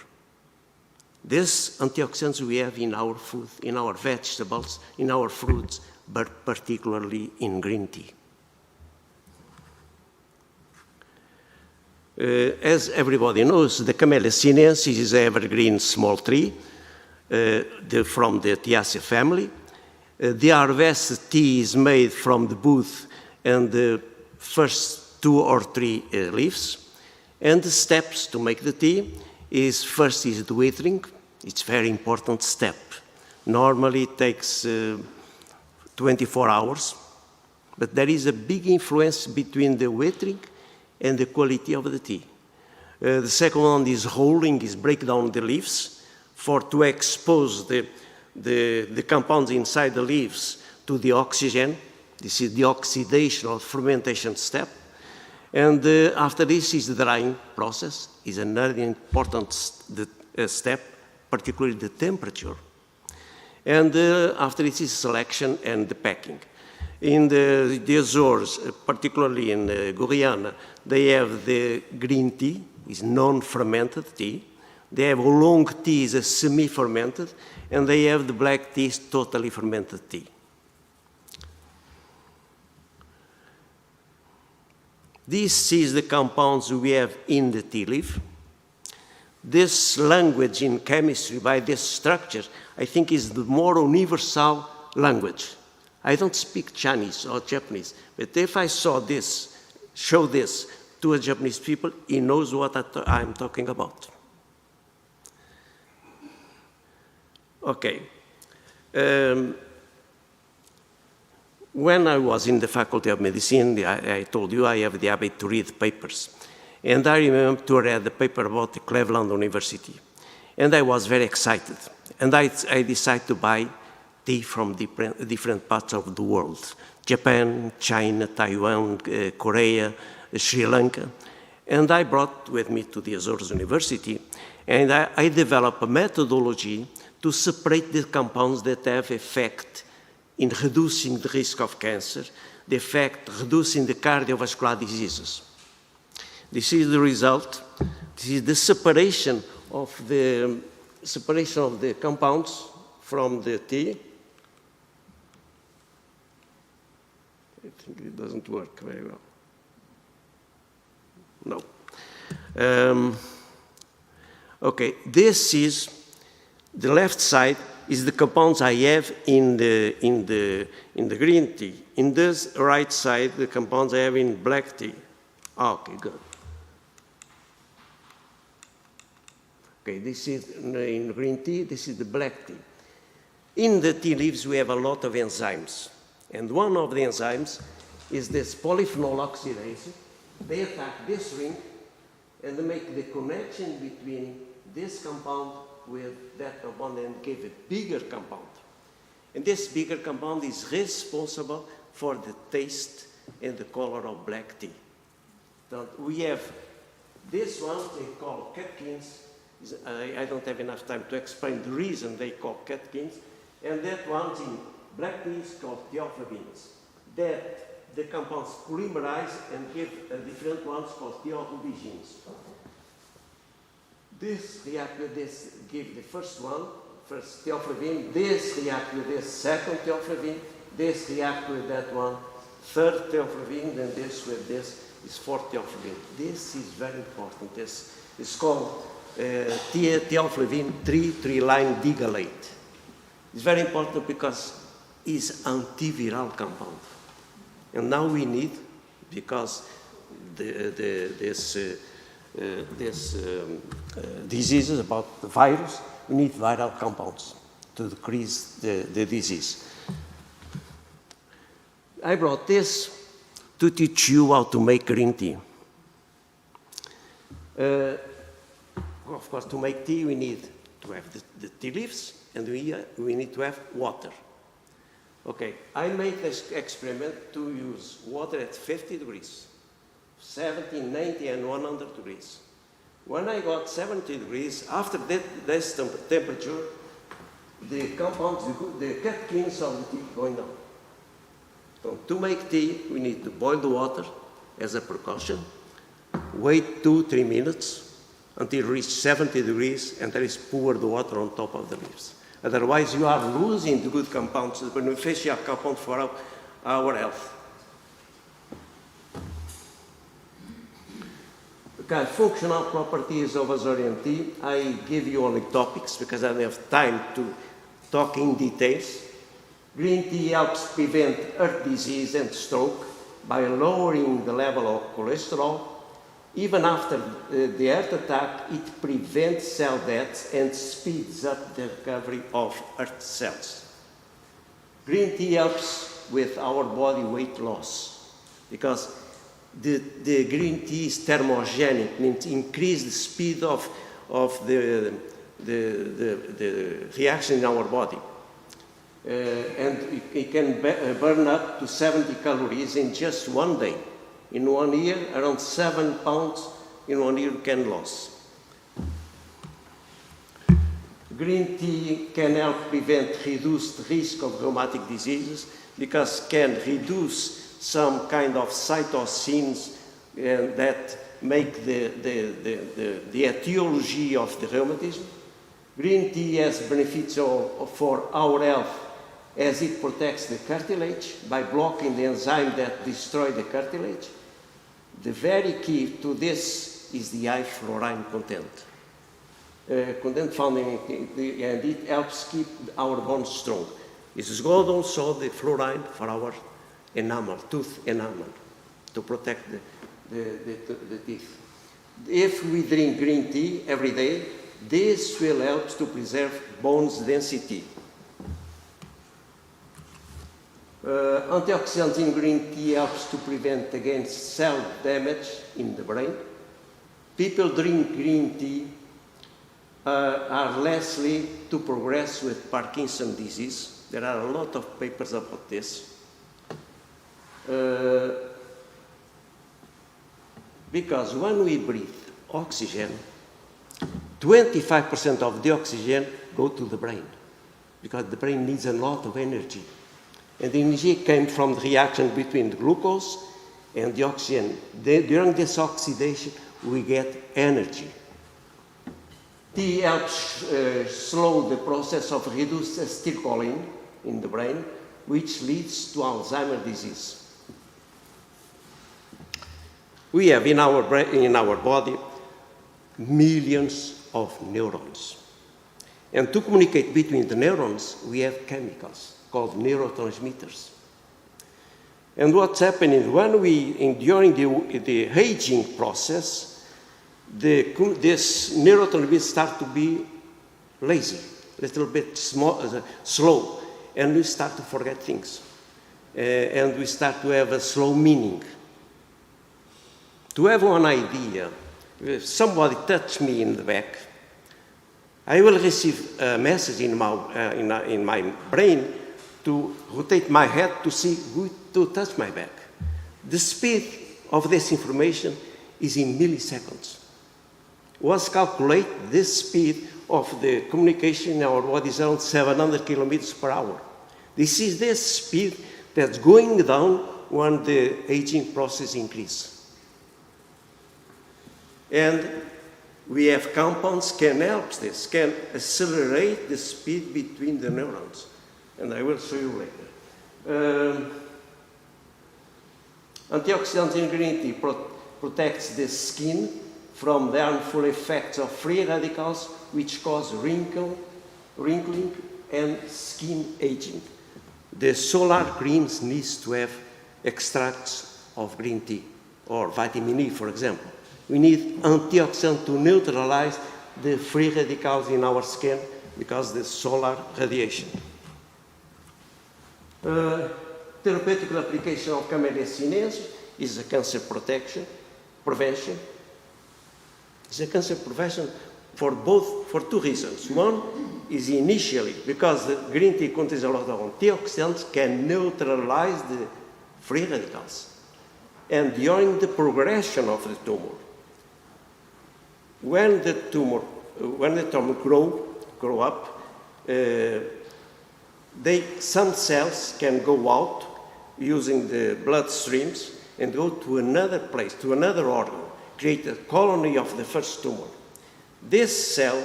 These antioxidants we have in our food, in our vegetables, in our fruits, but particularly in green tea. As everybody knows, the Camellia sinensis is an evergreen small tree from the Tiaceae family. The harvested tea is made from the bud and the first 2 or 3 leaves. And the steps to make the tea is first is the withering. It's a very important step. Normally it takes 24 hours, but there is a big influence between the withering and the quality of the tea. The second one is rolling, is break down the leaves to expose the compounds inside the leaves to the oxygen. This is the oxidation or fermentation step. And after this is the drying process, is another important step, particularly the temperature. And after this is selection and the packing. In the Azores, particularly in Guyana, they have the green tea, is non-fermented tea. They have oolong tea, is a semi-fermented, and they have the black tea, is totally fermented tea. This is the compounds we have in the tea leaf. This language in chemistry, by this structure, I think is the more universal language. I don't speak Chinese or Japanese, but if I show this to a Japanese people, he knows what I'm talking about. Okay. When I was in the Faculty of Medicine, I told you I have the habit to read papers. And I remember to read the paper about the Cleveland University. And I was very excited. And I decided to buy tea from different parts of the world: Japan, China, Taiwan, Korea, Sri Lanka. And I brought with me to the Azores University, and I developed a methodology to separate the compounds that have effect in reducing the risk of cancer, the effect reducing the cardiovascular diseases. This is the result. This is the separation of the compounds from the tea. I think it doesn't work very well. No. Okay, this is the left side is the compounds I have in the green tea. In this right side, the compounds I have in black tea. Okay, good. Okay, this is in green tea, this is the black tea. In the tea leaves, we have a lot of enzymes. And one of the enzymes is this polyphenol oxidase. They attack this ring and they make the connection between this compound with that compound and give a bigger compound. And this bigger compound is responsible for the taste and the color of black tea. So we have this one they call catkins. I don't have enough time to explain the reason they call catkins. And that one's in black tea is called thioflavines. That the compounds polymerize and give a different ones called thioflavines. This react with this, give the first one, first thioflavine. This react with this second thioflavine. This react with that one, third thioflavine. Then this with this is fourth thioflavine. This is very important. This is called thioflavine 3,3-line digalate. It's very important because it's antiviral compound. And now we need, because this diseases about the virus, we need viral compounds to decrease the disease. I brought this to teach you how to make green tea. Of course, to make tea, we need to have the tea leaves, and we need to have water. Okay, I made this experiment to use water at 50 degrees, 70, 90, and 100 degrees. When I got 70 degrees, after this temperature, the compounds, the catkins of the tea going down. So to make tea, we need to boil the water as a precaution, wait 2-3 minutes until it reaches 70 degrees, and then pour the water on top of the leaves. Otherwise, you are losing the good compounds, the beneficial compounds for our health. Okay, functional properties of Azorian tea. I give you only topics because I don't have time to talk in details. Green tea helps prevent heart disease and stroke by lowering the level of cholesterol. Even after the heart attack, it prevents cell deaths and speeds up the recovery of heart cells. Green tea helps with our body weight loss because the green tea is thermogenic, means increase the speed of the reaction in our body. And it can burn up to 70 calories in just one day. In 1 year, around 7 pounds in 1 year can lose. Green tea can help reduce the risk of rheumatic diseases because can reduce some kind of cytosines that make the etiology of the rheumatism. Green tea has benefits for our health as it protects the cartilage by blocking the enzyme that destroys the cartilage. The very key to this is the high fluorine content. Content found in it, and it helps keep our bones strong. This is good also the fluorine for our enamel, tooth enamel, to protect the teeth. If we drink green tea every day, this will help to preserve bones density. Antioxidants in green tea helps to prevent against cell damage in the brain. People drink green tea are less likely to progress with Parkinson's disease. There are a lot of papers about this. Because when we breathe oxygen, 25% of the oxygen go to the brain, because the brain needs a lot of energy. And the energy came from the reaction between the glucose and the oxygen. During this oxidation, we get energy. Tea helps slow the process of reduced acetylcholine in the brain, which leads to Alzheimer's disease. We have in our body millions of neurons. And to communicate between the neurons, we have chemicals called neurotransmitters. And what's happening when during the aging process, this neurotransmitters start to be lazy, a little bit slow, and we start to forget things. And we start to have a slow meaning. To have one idea, if somebody touched me in the back, I will receive a message in my brain to rotate my head to see who to touch my back. The speed of this information is in milliseconds. Was calculate this speed of the communication in our body is around 700 kilometers per hour. This is the speed that's going down when the aging process increases. And we have compounds can help this, can accelerate the speed between the neurons. And I will show you later. Antioxidants in green tea protects the skin from the harmful effects of free radicals, which cause wrinkling and skin aging. The solar greens needs to have extracts of green tea, or vitamin E, for example. We need antioxidants to neutralize the free radicals in our skin because of the solar radiation. Therapeutic application of Camellia sinensis is a cancer prevention. It's a cancer prevention for two reasons. One is initially because the green tea contains a lot of antioxidants, can neutralize the free radicals. And during the progression of the tumor, when the tumor grow up, some cells can go out using the bloodstreams and go to another place, to another organ, create a colony of the first tumor. This cell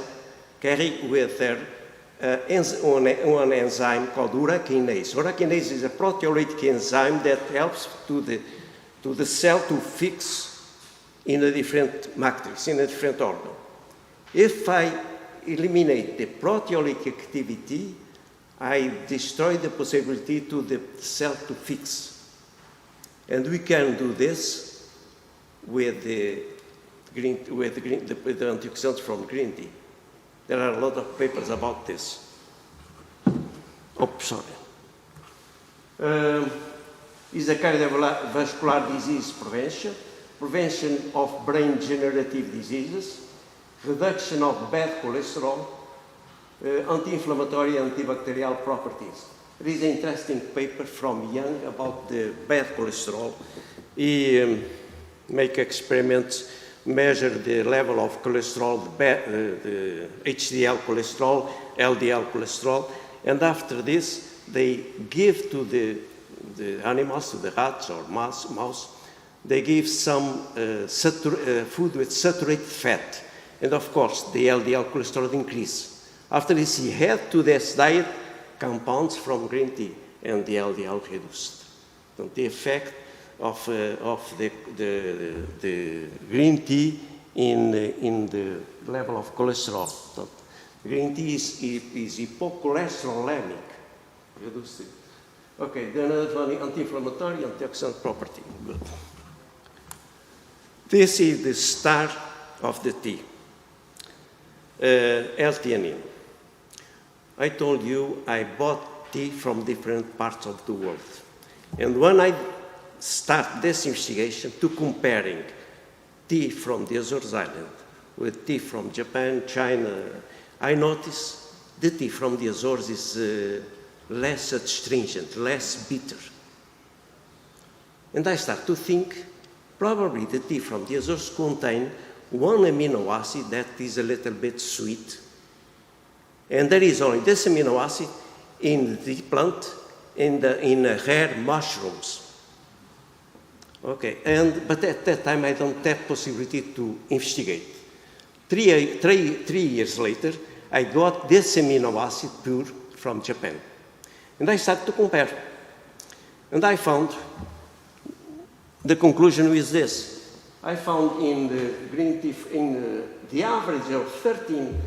carries with her one enzyme called urakinase. Urakinase is a proteolytic enzyme that helps to the cell to fix in a different matrix, in a different organ. If I eliminate the proteolytic activity, I destroy the possibility to the cell to fix. And we can do this with the antioxidants from green tea. There are a lot of papers about this. Oh, sorry. Is a cardiovascular disease prevention of brain-generative diseases, reduction of bad cholesterol, anti-inflammatory, antibacterial properties. There is an interesting paper from Young about the bad cholesterol. He make experiments, measure the level of cholesterol, the HDL cholesterol, LDL cholesterol, and after this, they give to the animals, to the rats or mouse, they give some food with saturated fat. And of course, the LDL cholesterol increase. After this, he had to this diet compounds from green tea, and the LDL reduced. So the effect of the green tea in the level of cholesterol. So green tea is hypocholesтеролemic. Reduced it. Okay, then another one, anti-inflammatory, antioxidant property. Good. This is the star of the tea. L-theanine. I told you I bought tea from different parts of the world. And when I start this investigation to comparing tea from the Azores Islands with tea from Japan, China, I notice the tea from the Azores is less astringent, less bitter. And I start to think, probably the tea from the Azores contain one amino acid that is a little bit sweet. And there is only this amino acid in the plant, in rare mushrooms. Okay, but at that time I don't have possibility to investigate. Three years later, I got this amino acid pure from Japan. And I started to compare. And I found the conclusion was this. I found in the green tea, in the average of 13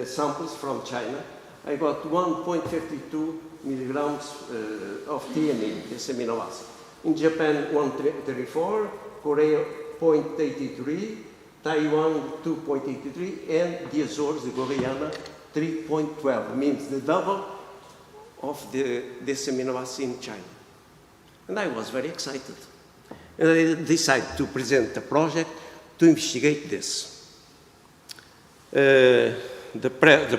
samples from China, I got 1.52 milligrams of theanine, this amino acid. In Japan, 1.34, Korea, 0.83, Taiwan, 2.83, and the Azores, the Guyana, 3.12, means the double of this amino acid in China. And I was very excited. And I decided to present a project to investigate this. The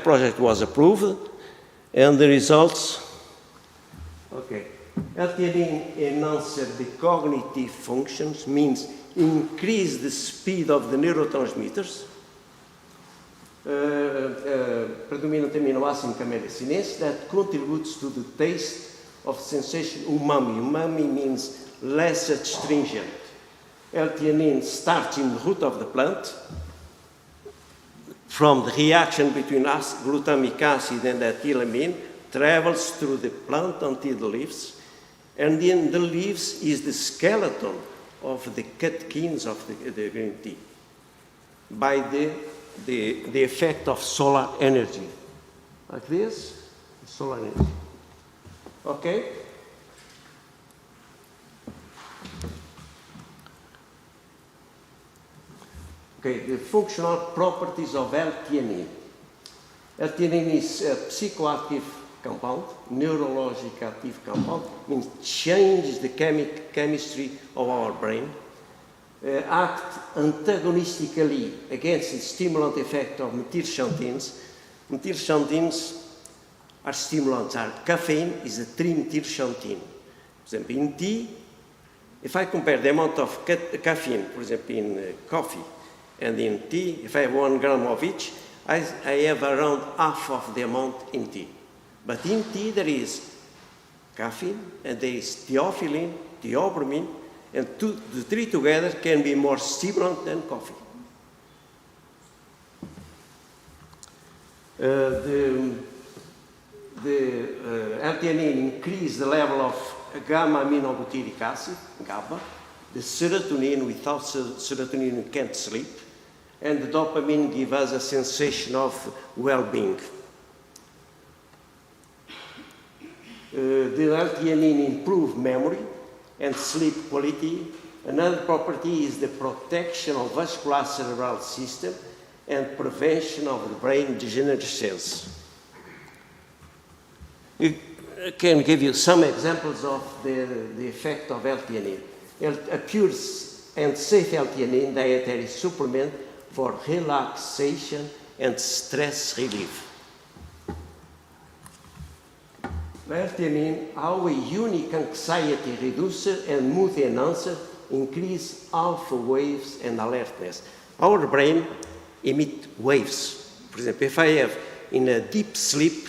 project was approved, and the results, okay. L-theanine enhanced the cognitive functions, means increase the speed of the neurotransmitters. Predominant amino acid in camellia sinensis that contributes to the taste of sensation umami. Umami means less astringent. L-theanine starts in the root of the plant. From the reaction between glutamic acid and ethylamine, travels through the plant until the leaves, and in the leaves is the skeleton of the catechenes of the green tea by the effect of solar energy. Like this, solar energy. Okay? Okay, the functional properties of L-theanine. L-theanine is a psychoactive compound, neurologic active compound, means changes the chemistry of our brain, act antagonistically against the stimulant effect of methylxanthines. Methylxanthines are stimulants, caffeine is a trimethylxanthine. For example, in tea, if I compare the amount of caffeine, for example, in coffee and in tea, if I have 1 gram of each, I have around half of the amount in tea. But in tea there is caffeine and there is theophylline, theobromine, and the three together can be more stimulant than coffee. The L-theanine increase the level of gamma-aminobutyric acid, GABA, the serotonin. Without serotonin you can't sleep, and the dopamine gives us a sensation of well-being. The L-theanine improves memory and sleep quality. Another property is the protection of vascular cerebral system and prevention of the brain degenerescence. I can give you some examples of the effect of L-theanine. A pure and safe L-theanine dietary supplement for relaxation and stress relief. L-theanine, our unique anxiety reducer and mood enhancer, increase alpha waves and alertness. Our brain emits waves. For example, if I have in a deep sleep,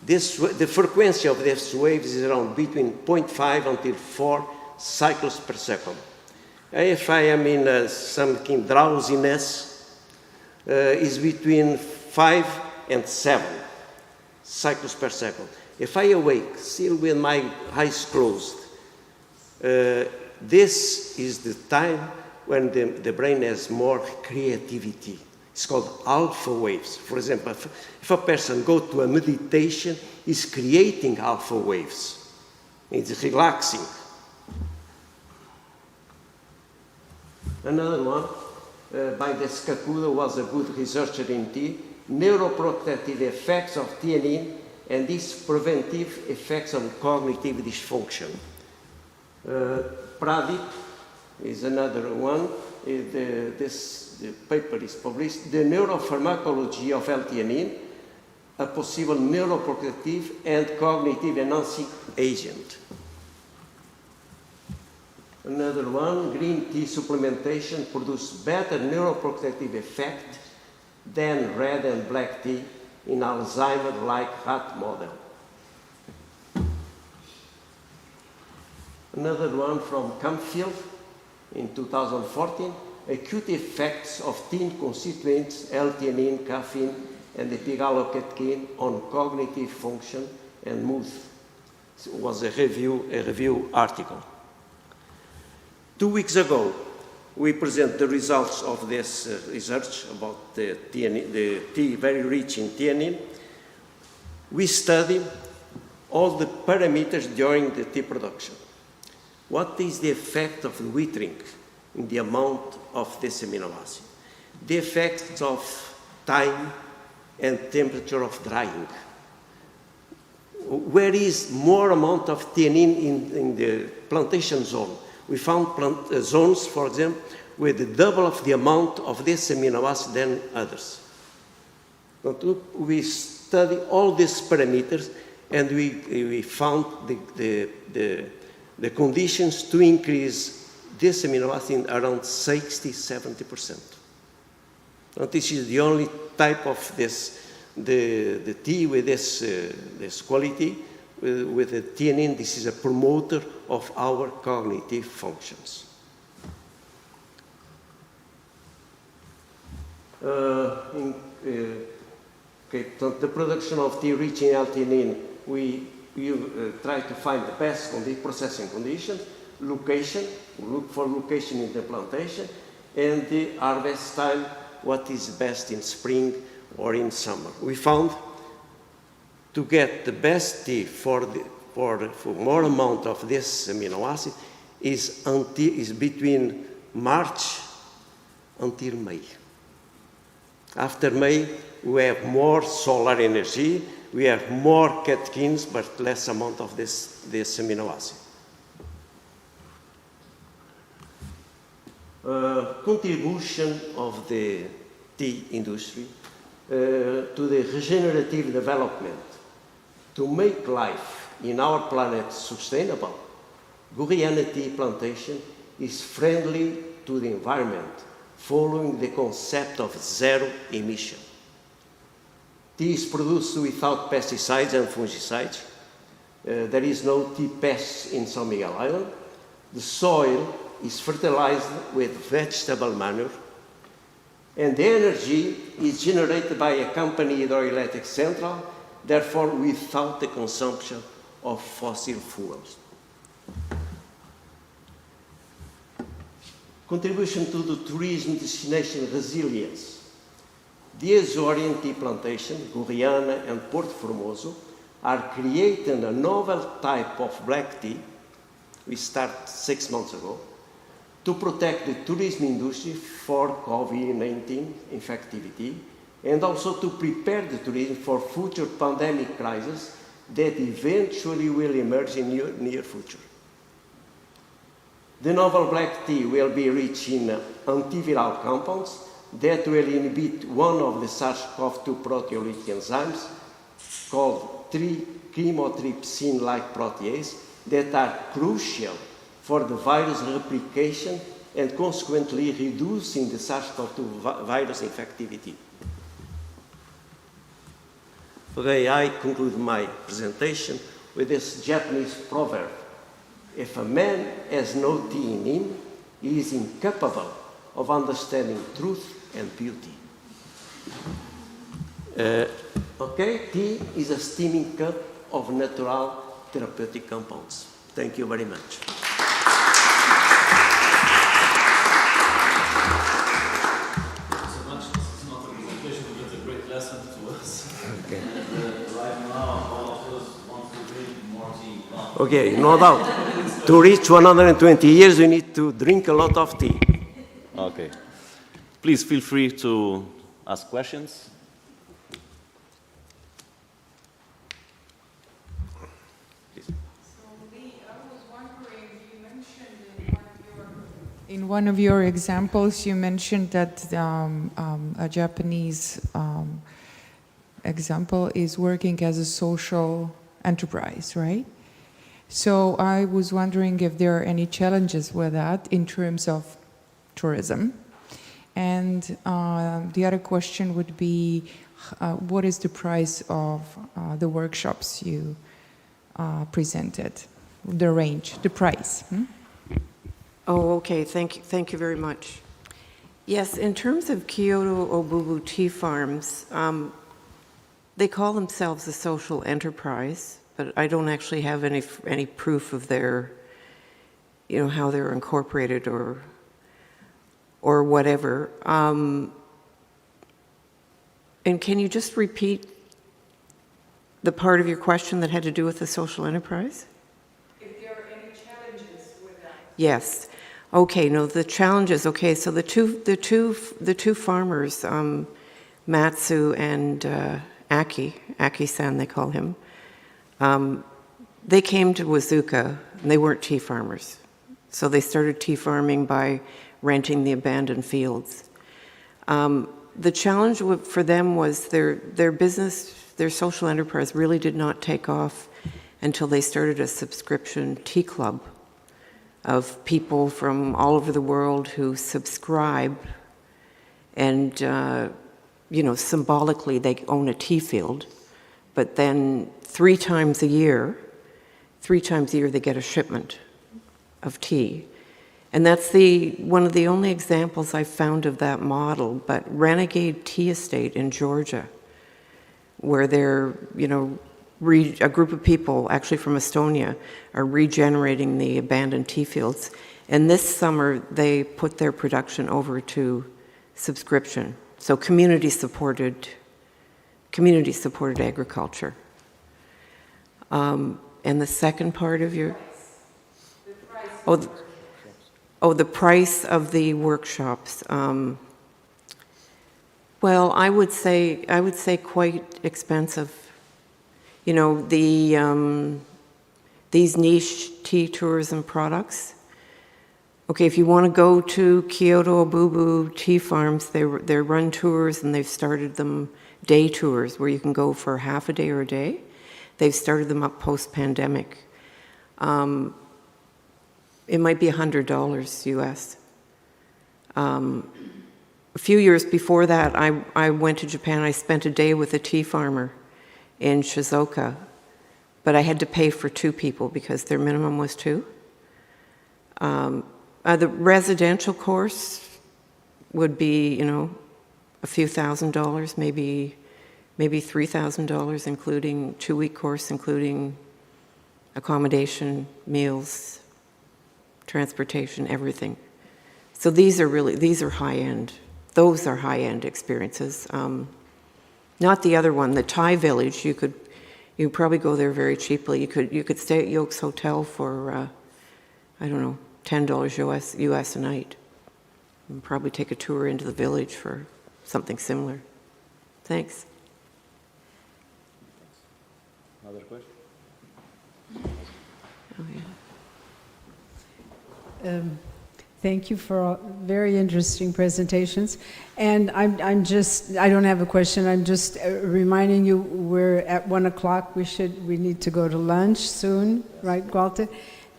the frequency of these waves is around between 0.5 until 4 cycles per second. If I am in some drowsiness, is between 5 and 7 cycles per second. If I awake, still with my eyes closed, this is the time when the brain has more creativity. It's called alpha waves. For example, if a person goes to a meditation, he's creating alpha waves. It's relaxing. Another one, by the Skakuda, was a good researcher in tea, neuroprotective effects of theanine and these preventive effects on cognitive dysfunction. Pradip is another one. the paper is published, The Neuropharmacology of L-theanine, a possible neuroprotective and cognitive enhancing agent. Another one, green tea supplementation produces better neuroprotective effect than red and black tea in Alzheimer-like rat model. Another one from Campfield in 2014, acute effects of tea constituents, L-theanine, caffeine, and epigallocatechin on cognitive function and mood. It was a review article. 2 weeks ago, we presented the results of this research about the tea very rich in theanine. We studied all the parameters during the tea production. What is the effect of the withering in the amount of this amino acid? The effects of time and temperature of drying. Where is more amount of theanine in the plantation zone? We found zones, for example, with double of the amount of this amino acid than others. But we studied all these parameters and we found the conditions to increase this amino acid around 60–70%. And this is the only type of the tea with this quality, with the theanine. This is a promoter of our cognitive functions. The production of tea rich in L-theanine, we try to find the best processing conditions, location, look for location in the plantation, and the harvest time, what is best in spring or in summer. We found to get the best tea for more amount of this amino acid is between March until May. After May, we have more solar energy, we have more catechins, but less amount of this amino acid. Contribution of the tea industry to the regenerative development. To make life in our planet sustainable, Guyana tea plantation is friendly to the environment, following the concept of zero emission. Tea is produced without pesticides and fungicides. There is no tea pests in San Miguel Island. The soil is fertilized with vegetable manure, and the energy is generated by a company hydroelectric central, therefore without the consumption of fossil fuels. Contribution to the tourism destination resilience. The Azorian tea plantation, Guyana and Porto Formoso, are creating a novel type of black tea, we started 6 months ago, to protect the tourism industry for COVID-19 infectivity, and also to prepare the tourism for future pandemic crises that eventually will emerge in near future. The novel black tea will be rich in antiviral compounds that will inhibit one of the SARS-CoV-2 proteolytic enzymes called chymotrypsin-like protease that are crucial for the virus replication and consequently reducing the SARS-CoV-2 virus infectivity. Today I conclude my presentation with this Japanese proverb: if a man has no tea in him, he is incapable of understanding truth and beauty. Tea is a steaming cup of natural therapeutic compounds. Thank you very much. So much. This is not a presentation, but it's a great lesson to us. Okay. And right now, all of us want to drink more tea. Okay, no doubt. To reach 120 years, we need to drink a lot of tea. Okay. Please feel free to ask questions. So Lee, I was wondering, you mentioned in In one of your examples, you mentioned that a Japanese example is working as a social enterprise, right? So I was wondering if there are any challenges with that in terms of tourism. And the other question would be, what is the price of the workshops you presented? The range, the price. Oh, okay. Thank you very much. Yes, in terms of Kyoto Obubu tea farms, they call themselves a social enterprise, but I don't actually have any proof of their, how they're incorporated or whatever. And can you just repeat the part of your question that had to do with the social enterprise? If there are any challenges with that. Yes. Okay. No, the challenges. Okay. So the two farmers, Matsu and Aki-san, they call him. They came to Wazuka, and they weren't tea farmers, so they started tea farming by renting the abandoned fields. The challenge for them was their business, their social enterprise really did not take off until they started a subscription tea club of people from all over the world who subscribe, and symbolically they own a tea field, but then 3 times a year they get a shipment of tea. And that's one of the only examples I've found of that model. But Renegade Tea Estate in Georgia, where they're, a group of people, actually from Estonia, are regenerating the abandoned tea fields. And this summer, they put their production over to subscription. So community-supported agriculture. And the second part of your... the price of the workshops. Well, I would say quite expensive. These niche tea tourism products. Okay, if you want to go to Kyoto Obubu tea farms, they run tours, and they've started them day tours where you can go for half a day or a day. They've started them up post-pandemic. It might be $100 US. A few years before that, I went to Japan. I spent a day with a tea farmer in Shizuoka, but I had to pay for 2 people because their minimum was 2. The residential course would be, a few $1,000s, maybe $3,000, including 2-week course, including accommodation, meals, transportation, everything. So these are high-end. Those are high-end experiences. Not the other one, the Thai village. You could probably go there very cheaply. You could stay at Yoke's Hotel for $10 US a night, and probably take a tour into the village for something similar. Thanks. Another question? Oh, yeah. Thank you for very interesting presentations. And I don't have a question, I'm just reminding you we're at 1 o'clock, we need to go to lunch soon, right, Walter?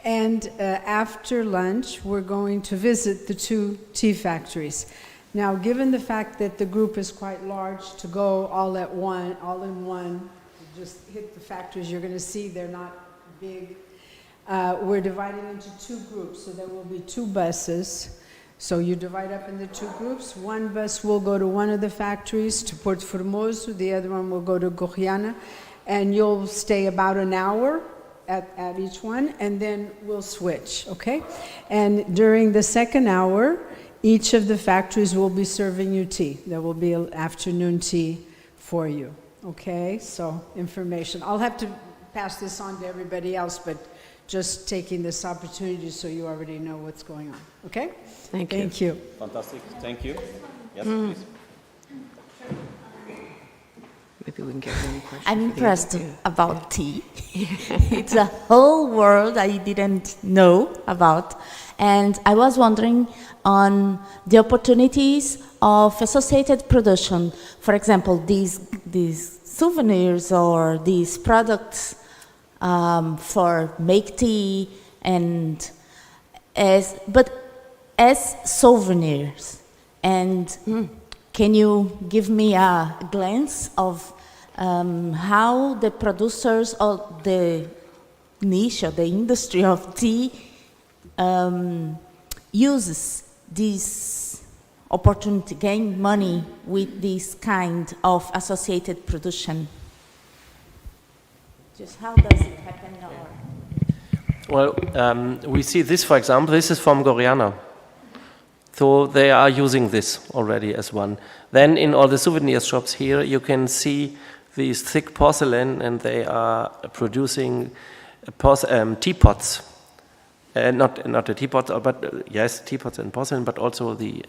And after lunch, we're going to visit the 2 tea factories. Now, given the fact that the group is quite large, to go all in one, just hit the factories, you're gonna see they're not big. We're dividing into 2 groups, so there will be 2 buses. So you divide up into 2 groups. One bus will go to one of the factories, to Porto Formoso, the other one will go to Goiânia, and you'll stay about an hour at each one, and then we'll switch, okay? And during the second hour, each of the factories will be serving you tea. There will be an afternoon tea for you, okay? So information. I'll have to pass this on to everybody else, but just taking this opportunity so you already know what's going on, okay? Thank you. Thank you. Fantastic. Thank you. Yes, please. maybe we can get one question. I'm for the impressed other. about tea. It's a whole world I didn't know about. And I was wondering on the opportunities of associated production. For example, these souvenirs or these products for make tea and as souvenirs. And can you give me a glance of how the producers of the niche or the industry of tea uses this opportunity to gain money with this kind of associated production? Just how does it happen? Well, we see this, for example, this is from Goriana. So they are using this already as one. Then in all the souvenir shops here, you can see these thick porcelain, and they are producing teapots. Not the teapots, but yes, teapots and porcelain, but also the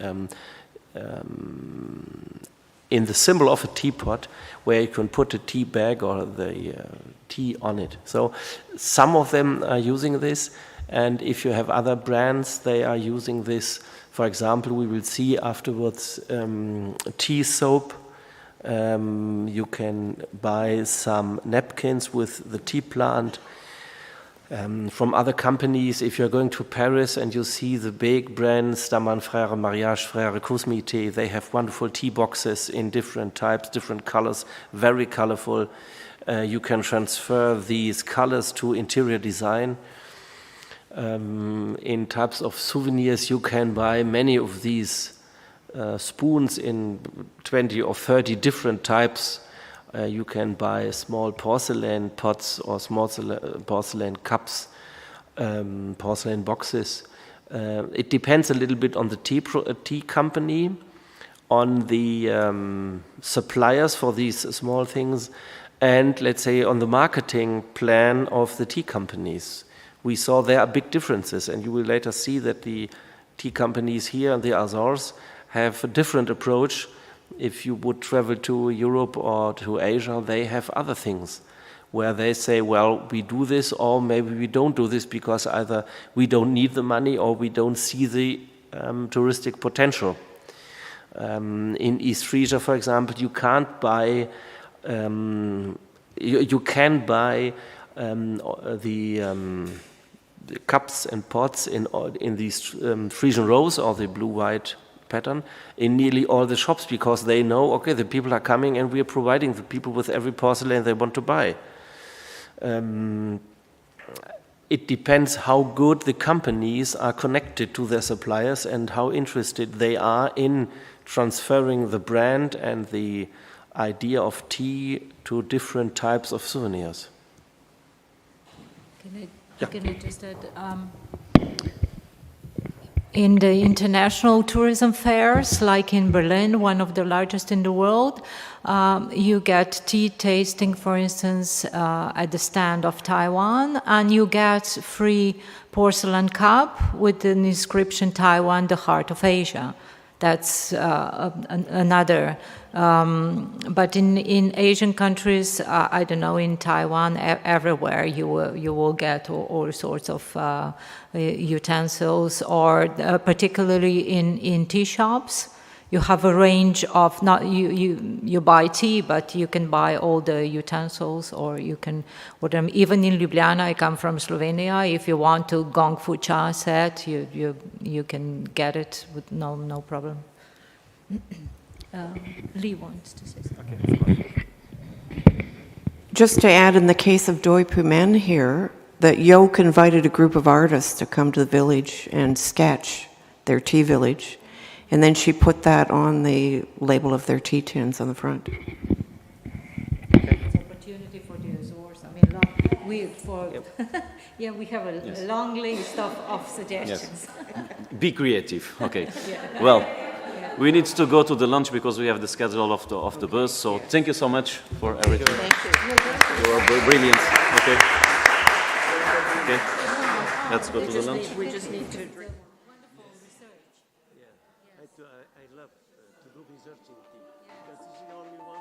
in the symbol of a teapot, where you can put a tea bag or the tea on it. So some of them are using this, and if you have other brands, they are using this. For example, we will see afterwards tea soap. You can buy some napkins with the tea plant. From other companies, if you're going to Paris and you see the big brands, Daman Frère, Mariage Frère, Cosmité, they have wonderful tea boxes in different types, different colors, very colorful. You can transfer these colors to interior design. In types of souvenirs, you can buy many of these spoons in 20 or 30 different types. You can buy small porcelain pots or small porcelain cups, porcelain boxes. It depends a little bit on the tea company, on the suppliers for these small things, and let's say on the marketing plan of the tea companies. We saw there are big differences, and you will later see that the tea companies here in the Azores have a different approach. If you would travel to Europe or to Asia, they have other things where they say, well, we do this, or maybe we don't do this because either we don't need the money or we don't see the touristic potential. In East Frisia, for example, you can't buy, you can buy the cups and pots in these Frisian rose or the blue-white pattern in nearly all the shops, because they know, okay, the people are coming and we are providing the people with every porcelain they want to buy. It depends how good the companies are connected to their suppliers and how interested they are in transferring the brand and the idea of tea to different types of souvenirs. Can I just add? In the international tourism fairs, like in Berlin, one of the largest in the world, you get tea tasting, for instance, at the stand of Taiwan, and you get free porcelain cup with an inscription, Taiwan, the heart of Asia. That's another. But in Asian countries, I don't know, in Taiwan, everywhere you will get all sorts of utensils, or particularly in tea shops, you have a range of, not you buy tea, but you can buy all the utensils, or you can order them. Even in Ljubljana, I come from Slovenia. If you want to gong fu cha set, you can get it with no problem. Lee wants to say something. Okay. Just to add, in the case of Doi Pumen here, that Yoke invited a group of artists to come to the village and sketch their tea village, and then she put that on the label of their tea tins on the front. It's an opportunity for the Azores. I mean, we have a long list of suggestions. Yes. Be creative. Okay. Yeah. Well, we need to go to the lunch because we have the schedule of the bus. So thank you so much for everything. Thank you. You are brilliant. Okay. Okay. Let's go to the lunch. We just need to drink. I love to do research in tea, because it's the only one